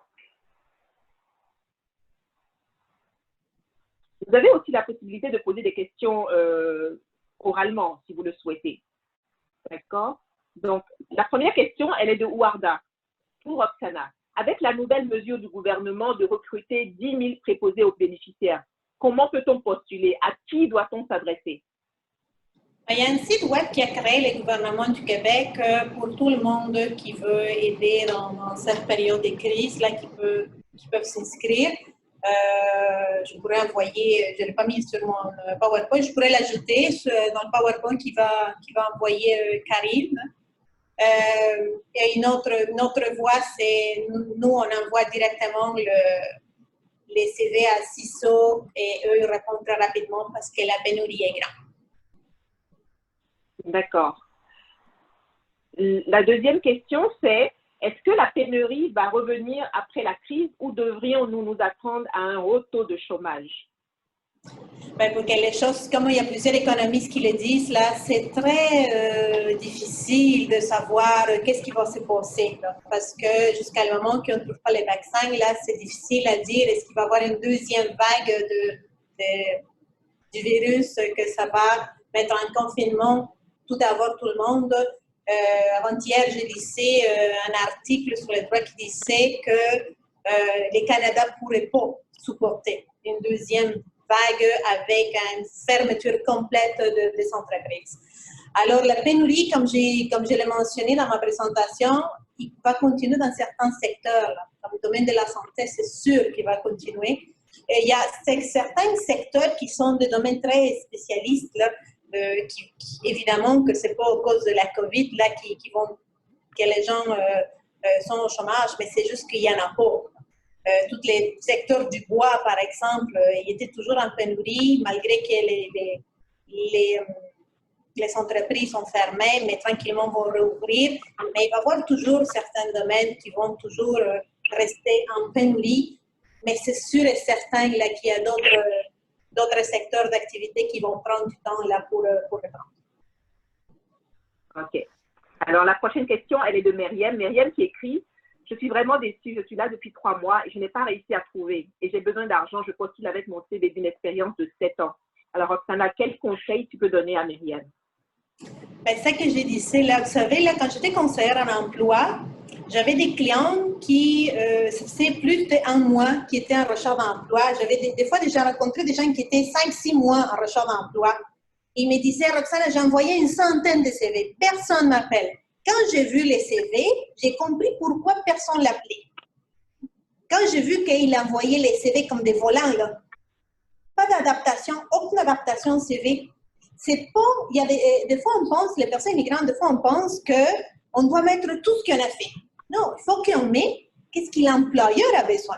Vous avez aussi la possibilité de poser des questions oralement, si vous le souhaitez. D'accord? Donc, la première question, elle est de Ouarda, pour Roxana. Avec la nouvelle mesure du gouvernement de recruter 10 000 préposés aux bénéficiaires, comment peut-on postuler? À qui doit-on s'adresser? Il y a un site web qui a créé le gouvernement du Québec pour tout le monde qui veut aider dans cette période de crise, là, qui peuvent s'inscrire. Je pourrais envoyer, je ne l'ai pas mis sur mon PowerPoint, je pourrais l'ajouter dans le PowerPoint qui va envoyer Karine. Et une autre voie, c'est nous, on envoie directement les CV à CISO et eux, ils répondent très rapidement parce que la pénurie est grande. D'accord. La deuxième question, c'est est-ce que la pénurie va revenir après la crise ou devrions-nous nous attendre à un haut taux de chômage? Ben, pour que les choses, comme il y a plusieurs économistes qui le disent, là, c'est très difficile de savoir qu'est-ce qui va se passer. Là, parce que jusqu'à le moment qu'on ne trouve pas les vaccins, là, c'est difficile à dire. Est-ce qu'il va y avoir une deuxième vague du virus, que ça va mettre en confinement tout d'abord tout le monde? Avant-hier, j'ai lisé un article sur les droits qui disait que le Canada ne pourrait pas supporter une deuxième vague avec une fermeture complète des entreprises. Alors, la pénurie, comme je l'ai mentionné dans ma présentation, il va continuer dans certains secteurs. Là. Dans le domaine de la santé, c'est sûr qu'il va continuer. Et il y a certains secteurs qui sont des domaines très spécialistes, là, évidemment que ce n'est pas à cause de la COVID là, que les gens sont au chômage, mais c'est juste qu'il y en a pas. Tous les secteurs du bois, par exemple, ils étaient toujours en pénurie, malgré que les entreprises sont fermées, mais tranquillement vont rouvrir. Mais il va y avoir toujours certains domaines qui vont toujours rester en pénurie, mais c'est sûr et certain là, qu'il y a d'autres secteurs d'activité qui vont prendre du temps là, pour répondre. OK. Alors, la prochaine question, elle est de Myriam. Myriam qui écrit « Je suis vraiment déçue, je suis là depuis 3 mois et je n'ai pas réussi à trouver. Et j'ai besoin d'argent, je postule avec mon CV d'une expérience de 7 ans. » Alors, Roxana, quel conseil tu peux donner à Myriam? Ben, ça que j'ai dit, c'est là, vous savez, là, quand j'étais conseillère en emploi, j'avais des clients qui, c'est plus d'1 mois, qui étaient en recherche d'emploi. J'avais des fois déjà rencontré des gens qui étaient 5-6 mois en recherche d'emploi. Il me disait, Roxana, j'ai envoyé une centaine de CV. Personne ne m'appelle. Quand j'ai vu les CV, j'ai compris pourquoi personne ne l'appelait. Quand j'ai vu qu'il envoyait les CV comme des volants, là, pas d'adaptation, aucune adaptation CV. C'est pas, il y a des fois on pense, les personnes immigrantes, des fois on pense qu'on doit mettre tout ce qu'on a fait. Non, il faut qu'on mette qu'est-ce que l'employeur a besoin.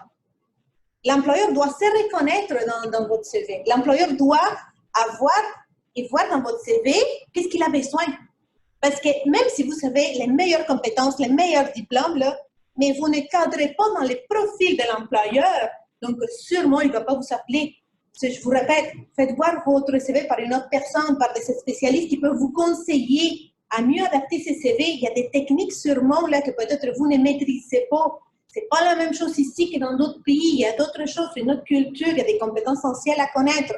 L'employeur doit se reconnaître dans votre CV. L'employeur doit avoir et voir dans votre CV qu'est-ce qu'il a besoin. Parce que même si vous avez les meilleures compétences, les meilleurs diplômes, là, mais vous ne cadrez pas dans les profils de l'employeur, donc sûrement il ne va pas vous appeler. Je vous répète, faites voir votre CV par une autre personne, par des spécialistes qui peuvent vous conseiller à mieux adapter ces CV. Il y a des techniques sûrement là que peut-être vous ne maîtrisez pas. Ce n'est pas la même chose ici que dans d'autres pays. Il y a d'autres choses, une autre culture, il y a des compétences essentielles à connaître.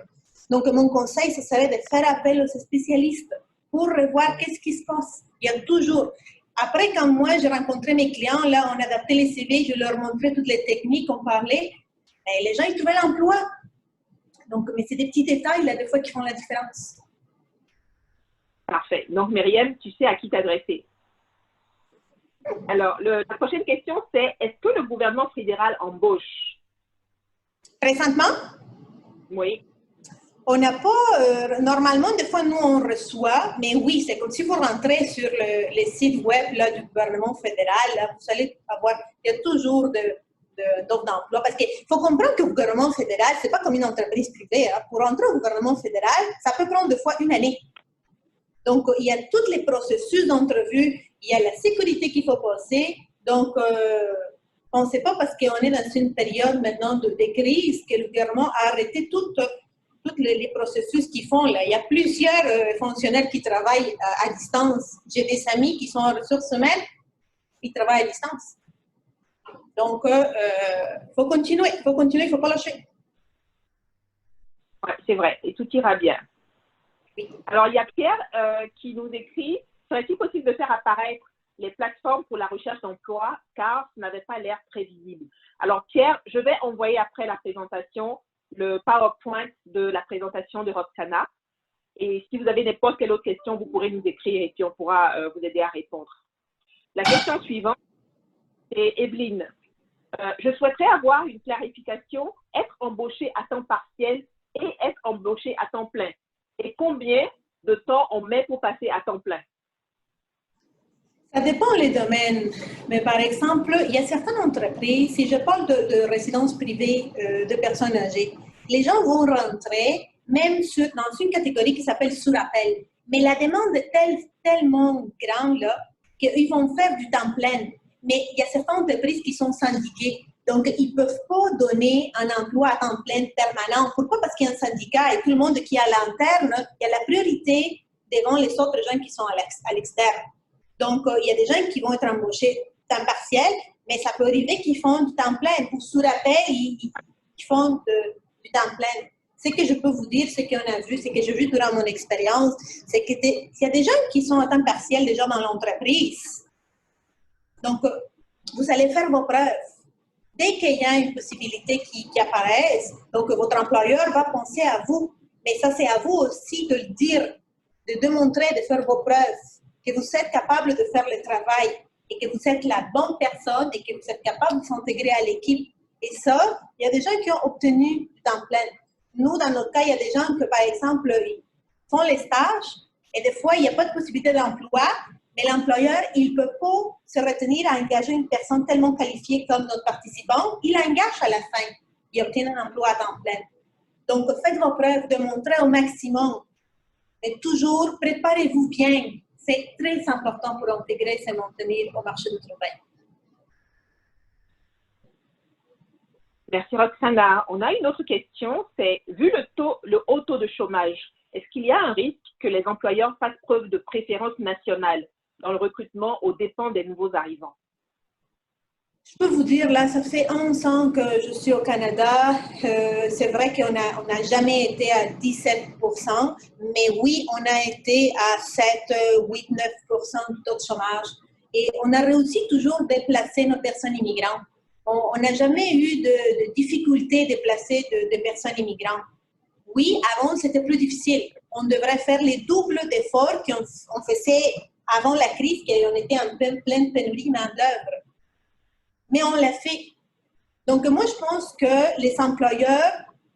Donc, mon conseil, ce serait de faire appel aux spécialistes pour revoir qu'est-ce qui se passe. Il y a toujours. Après, quand moi, j'ai rencontré mes clients, là, on adaptait les CV, je leur montrais toutes les techniques, on parlait, et les gens, ils trouvaient l'emploi. Donc, mais c'est des petits détails, là, des fois, qui font la différence. Parfait. Donc, Myriam, tu sais à qui t'adresser. Alors, la prochaine question, c'est est-ce que le gouvernement fédéral embauche? Présentement? Oui. On n'a pas, normalement, des fois, nous, on reçoit, mais oui, c'est comme si vous rentrez sur les sites web là, du gouvernement fédéral, là, vous allez avoir, il y a toujours d'offres d'emploi, parce qu'il faut comprendre que le gouvernement fédéral, c'est pas comme une entreprise privée. Hein. Pour entrer au gouvernement fédéral, ça peut prendre des fois une année. Donc, il y a tous les processus d'entrevue, il y a la sécurité qu'il faut passer. Donc, on ne sait pas parce qu'on est dans une période maintenant de crise que le gouvernement a arrêté tous les processus qu'ils font. Là. Il y a plusieurs fonctionnaires qui travaillent à distance. J'ai des amis qui sont en ressources humaines, ils travaillent à distance. Donc, faut continuer, il ne faut pas lâcher. Ouais, c'est vrai, et tout ira bien. Oui. Alors, il y a Pierre qui nous écrit « Serait-il possible de faire apparaître les plateformes pour la recherche d'emploi car ça n'avait pas l'air très visible ?» Alors, Pierre, je vais envoyer après la présentation le PowerPoint de la présentation de Roxana. Et si vous avez n'importe quelle autre question, vous pourrez nous écrire et puis on pourra vous aider à répondre. La question suivante, c'est Evelyne. Je souhaiterais avoir une clarification, être embauché à temps partiel et être embauché à temps plein. Et combien de temps on met pour passer à temps plein? Ça dépend les domaines. Mais par exemple, il y a certaines entreprises, si je parle de résidences privées de personnes âgées, les gens vont rentrer même dans une catégorie qui s'appelle sous appel. Mais la demande est tellement grande là, qu'ils vont faire du temps plein. Mais il y a certaines entreprises qui sont syndiquées. Donc, ils ne peuvent pas donner un emploi à temps plein permanent. Pourquoi? Parce qu'il y a un syndicat et tout le monde qui est à l'interne, il y a la priorité devant les autres gens qui sont à l'externe. Donc, il y a des gens qui vont être embauchés temps partiel, mais ça peut arriver qu'ils font du temps plein. Ou sous rappel, ils font du temps plein. Ce que je peux vous dire, ce qu'on a vu, ce que j'ai vu durant mon expérience, c'est qu'il y a des gens qui sont à temps partiel déjà dans l'entreprise. Donc, vous allez faire vos preuves. Dès qu'il y a une possibilité qui apparaît, donc votre employeur va penser à vous. Mais ça, c'est à vous aussi de le dire, de démontrer, de faire vos preuves, que vous êtes capable de faire le travail et que vous êtes la bonne personne et que vous êtes capable de s'intégrer à l'équipe. Et ça, il y a des gens qui ont obtenu du temps plein. Nous, dans notre cas, il y a des gens qui, par exemple, ils font les stages et des fois, il n'y a pas de possibilité d'emploi, mais l'employeur, il ne peut pas se retenir à engager une personne tellement qualifiée comme notre participant. Il engage à la fin. Il obtient un emploi à temps plein. Donc, faites vos preuves, démontrez au maximum. Mais toujours, préparez-vous bien. C'est très important pour intégrer et se maintenir au marché du travail. Merci Roxana. On a une autre question, c'est vu le haut taux de chômage, est-ce qu'il y a un risque que les employeurs fassent preuve de préférence nationale dans le recrutement aux dépens des nouveaux arrivants? Je peux vous dire, là, ça fait 11 ans que je suis au Canada. C'est vrai qu'on n'a jamais été à 17%, mais oui, on a été à 7, 8, 9% de taux de chômage. Et on a réussi toujours à déplacer nos personnes immigrantes. On n'a jamais eu de difficulté de placer de personnes immigrantes. Oui, avant, c'était plus difficile. on devrait faire les doubles d'efforts qu'on faisait avant la crise, qu'on était en pleine pénurie de main-d'œuvre. Mais on l'a fait. Donc, moi, je pense que les employeurs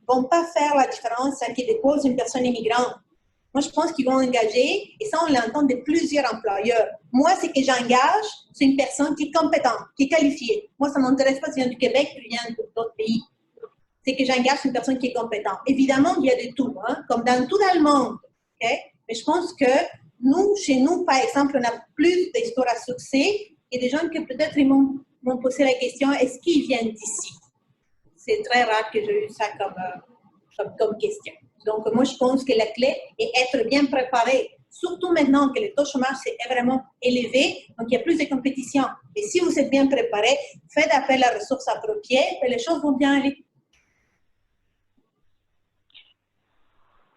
ne vont pas faire la différence à qui dépose une personne immigrante. Moi, je pense qu'ils vont engager, et ça, on l'entend de plusieurs employeurs. Moi, ce que j'engage, c'est une personne qui est compétente, qui est qualifiée. Moi, ça ne m'intéresse pas si vient du Québec ou vient d'autres pays. C'est que j'engage une personne qui est compétente. Évidemment, il y a de tout, hein, comme dans tout dans le monde. Okay? Mais je pense que nous, chez nous, par exemple, on a plus d'histoires à succès et des gens qui peut-être m'ont posé la question, est-ce qu'ils viennent d'ici? C'est très rare que j'ai eu ça comme question. Donc, moi, je pense que la clé est être bien préparé, surtout maintenant que le taux de chômage est vraiment élevé, donc il y a plus de compétition. Et si vous êtes bien préparé, faites appel à ressources appropriées et les choses vont bien aller.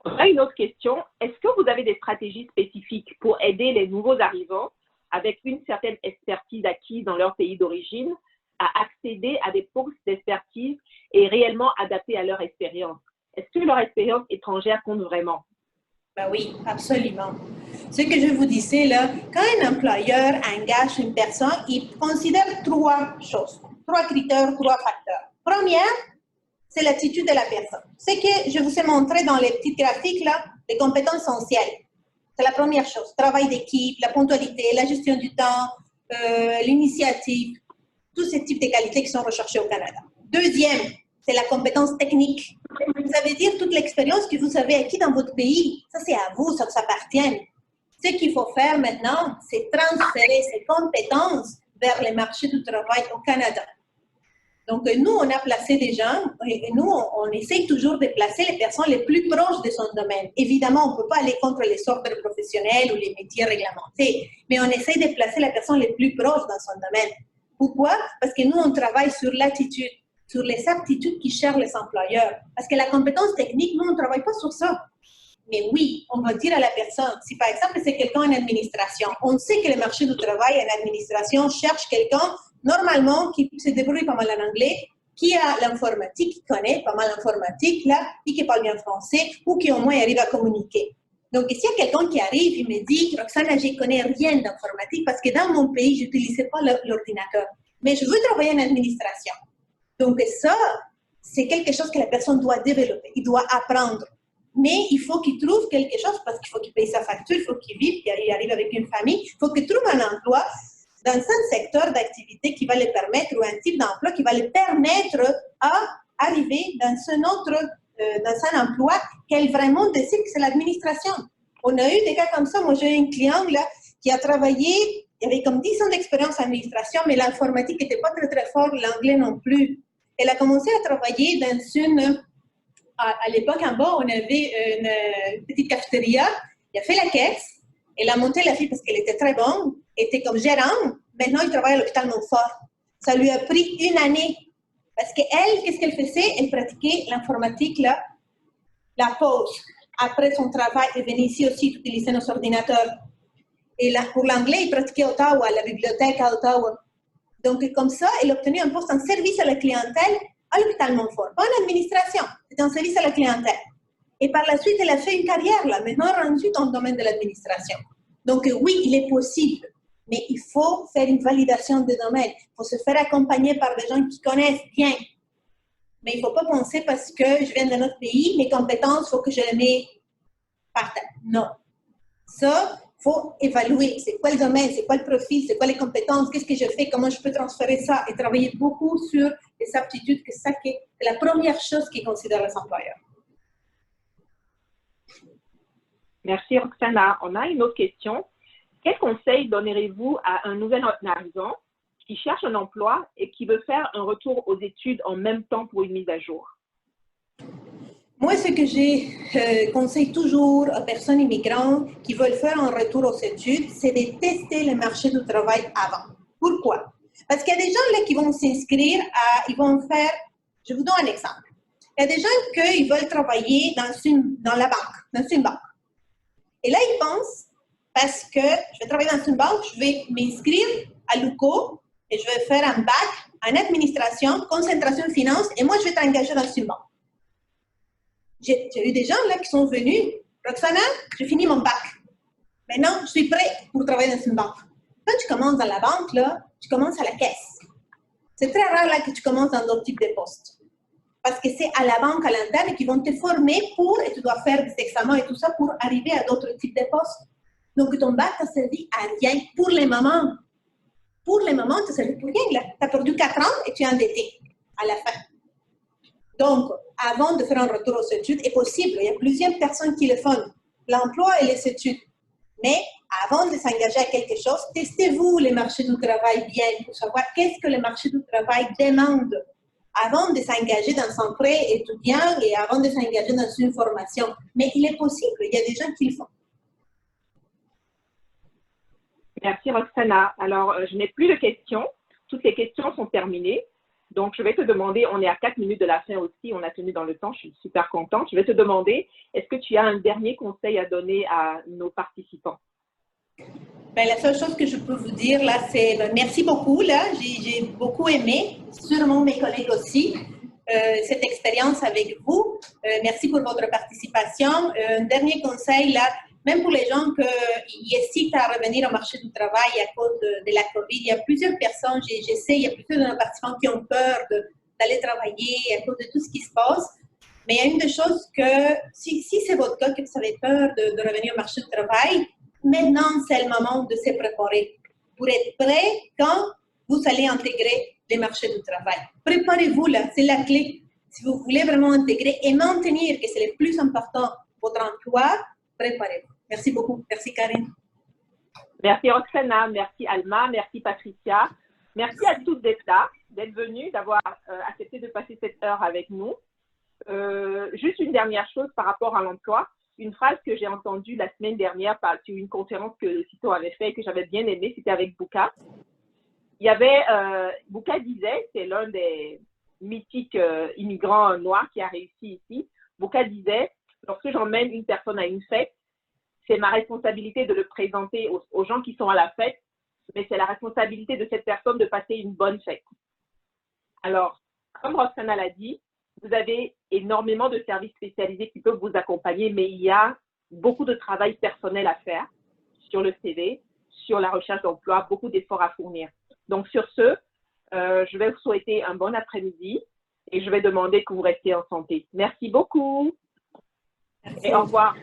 On a une autre question. Est-ce que vous avez des stratégies spécifiques pour aider les nouveaux arrivants avec une certaine expertise acquise dans leur pays d'origine à accéder à des postes d'expertise et réellement adaptés à leur expérience? Est-ce que leur expérience étrangère compte vraiment? Ben oui, absolument. Ce que je vous disais là, quand un employeur engage une personne, il considère trois choses, trois critères, trois facteurs. Première, c'est l'attitude de la personne. Ce que je vous ai montré dans les petits graphiques là, les compétences essentielles. C'est la première chose. Travail d'équipe, la ponctualité, la gestion du temps, l'initiative, tous ces types de qualités qui sont recherchées au Canada. Deuxième, c'est la compétence technique. Ça veut dire toute l'expérience que vous avez acquise dans votre pays. Ça, c'est à vous, ça vous appartient. Ce qu'il faut faire maintenant, c'est transférer ces compétences vers les marchés du travail au Canada. Donc, nous, on a placé des gens, et nous, on essaye toujours de placer les personnes les plus proches de son domaine. Évidemment, on ne peut pas aller contre les ordres professionnels ou les métiers réglementés, mais on essaye de placer la personne les plus proches dans son domaine. Pourquoi? Parce que nous, on travaille sur l'attitude, sur les aptitudes qui cherchent les employeurs. Parce que la compétence technique, nous, on ne travaille pas sur ça. Mais oui, on va dire à la personne, si par exemple c'est quelqu'un en administration, on sait que le marché du travail en administration cherche quelqu'un normalement qui se débrouille pas mal en anglais, qui a l'informatique, qui connaît pas mal l'informatique là, et qui parle bien français ou qui au moins arrive à communiquer. Donc, s'il y a quelqu'un qui arrive, il me dit, Roxana, je ne connais rien d'informatique parce que dans mon pays, je n'utilisais pas l'ordinateur. Mais je veux travailler en administration. Donc, ça, c'est quelque chose que la personne doit développer, il doit apprendre. Mais il faut qu'il trouve quelque chose parce qu'il faut qu'il paye sa facture, il faut qu'il vive, qu'il arrive avec une famille, il faut qu'il trouve un emploi dans un secteur d'activité qui va le permettre, ou un type d'emploi qui va le permettre à arriver dans un emploi qu'elle vraiment décide que c'est l'administration. On a eu des cas comme ça. Moi, j'ai un client là, qui a travaillé, il avait comme 10 ans d'expérience en administration, mais l'informatique n'était pas très, très fort, l'anglais non plus. Elle a commencé à travailler dans une... À l'époque, en bas, on avait une petite cafétéria. Il a fait la caisse. Elle a monté la fille parce qu'elle était très bonne. Elle était comme gérante. Maintenant, il travaille à l'hôpital Montfort. Ça lui a pris une année. Parce qu'elle, qu'est-ce qu'elle faisait? Elle pratiquait l'informatique, la pause. Après son travail, elle venait ici aussi utiliser nos ordinateurs. Et là, pour l'anglais, elle pratiquait à Ottawa, la bibliothèque à Ottawa. Donc, comme ça, elle a obtenu un poste en service à la clientèle à l'hôpital Montfort, pas en administration, c'était un service à la clientèle. Et par la suite, elle a fait une carrière là, maintenant rendue dans le domaine de l'administration. Donc oui, il est possible, mais il faut faire une validation de domaine. Il faut se faire accompagner par des gens qui connaissent bien. Mais il ne faut pas penser parce que je viens d'un autre pays, mes compétences, il faut que je les mette par terre. Non. Ça, il faut évaluer. C'est quoi le domaine, c'est quoi le profil, c'est quoi les compétences, qu'est-ce que je fais, comment je peux transférer ça et travailler beaucoup sur les aptitudes, que ça c'est la première chose qu'ils considèrent les employeurs. Merci Roxana. On a une autre question. Quel conseil donnerez-vous à un nouvel arrivant qui cherche un emploi et qui veut faire un retour aux études en même temps pour une mise à jour? Moi, ce que je conseille toujours aux personnes immigrantes qui veulent faire un retour aux études, c'est de tester le marché du travail avant. Pourquoi? Parce qu'il y a des gens là qui vont s'inscrire, ils vont faire, je vous donne un exemple. Il y a des gens qui veulent travailler dans la banque, dans une banque. Et là, ils pensent, parce que je vais travailler dans une banque, je vais m'inscrire à l'UQO et je vais faire un bac en administration, concentration finance, et moi, je vais être engagée dans une banque. J'ai eu des gens là qui sont venus Roxana, j'ai fini mon bac. Maintenant, je suis prête pour travailler dans une banque. Quand tu commences dans la banque, là, tu commences à la caisse. C'est très rare là que tu commences dans d'autres types de postes. Parce que c'est à la banque, à l'interne, qui vont te former pour, et tu dois faire des examens et tout ça pour arriver à d'autres types de postes. Donc, ton bac t'a servi à rien pour les mamans. Pour les mamans, tu servi pour rien. Tu as perdu 4 ans et tu es endetté à la fin. Donc, avant de faire un retour aux études, est possible. Il y a plusieurs personnes qui le font. L'emploi et les études. Mais avant de s'engager à quelque chose, testez-vous les marchés du travail bien pour savoir qu'est-ce que le marché du travail demande avant de s'engager dans un prêt étudiant et avant de s'engager dans une formation. Mais il est possible, il y a des gens qui le font. Merci Roxana. Alors, je n'ai plus de questions. Toutes les questions sont terminées. Donc, je vais te demander, on est à 4 minutes de la fin aussi, on a tenu dans le temps, je suis super contente. Je vais te demander, est-ce que tu as un dernier conseil à donner à nos participants? Ben, la seule chose que je peux vous dire là, c'est merci beaucoup. J'ai beaucoup aimé, sûrement mes collègues aussi, cette expérience avec vous. Merci pour votre participation. Un dernier conseil là, même pour les gens qui hésitent à revenir au marché du travail à cause de la COVID, il y a plusieurs personnes, il y a plusieurs de nos participants qui ont peur d'aller travailler à cause de tout ce qui se passe. Mais il y a une des choses que, si c'est votre cas, que vous avez peur de revenir au marché du travail, maintenant, c'est le moment de se préparer pour être prêt quand vous allez intégrer les marchés du travail. Préparez-vous là, c'est la clé. Si vous voulez vraiment intégrer et maintenir, que c'est le plus important, votre emploi, préparez-vous. Merci beaucoup. Merci Karine. Merci Roxana, merci Alma, merci Patricia. Merci à toutes d'être là, d'être venues, d'avoir accepté de passer cette heure avec nous. Juste une dernière chose par rapport à l'emploi. Une phrase que j'ai entendue la semaine dernière sur une conférence que le CITO avait fait et que j'avais bien aimée, c'était avec Bouka. Il y avait, Bouka disait, c'est l'un des mythiques immigrants noirs qui a réussi ici. Bouka disait, lorsque j'emmène une personne à une fête, c'est ma responsabilité de le présenter aux gens qui sont à la fête, mais c'est la responsabilité de cette personne de passer une bonne fête. Alors, comme Roxana l'a dit, vous avez énormément de services spécialisés qui peuvent vous accompagner, mais il y a beaucoup de travail personnel à faire sur le CV, sur la recherche d'emploi, beaucoup d'efforts à fournir. Donc, sur ce, je vais vous souhaiter un bon après-midi et je vais demander que vous restiez en santé. Merci beaucoup. Merci. Et au revoir.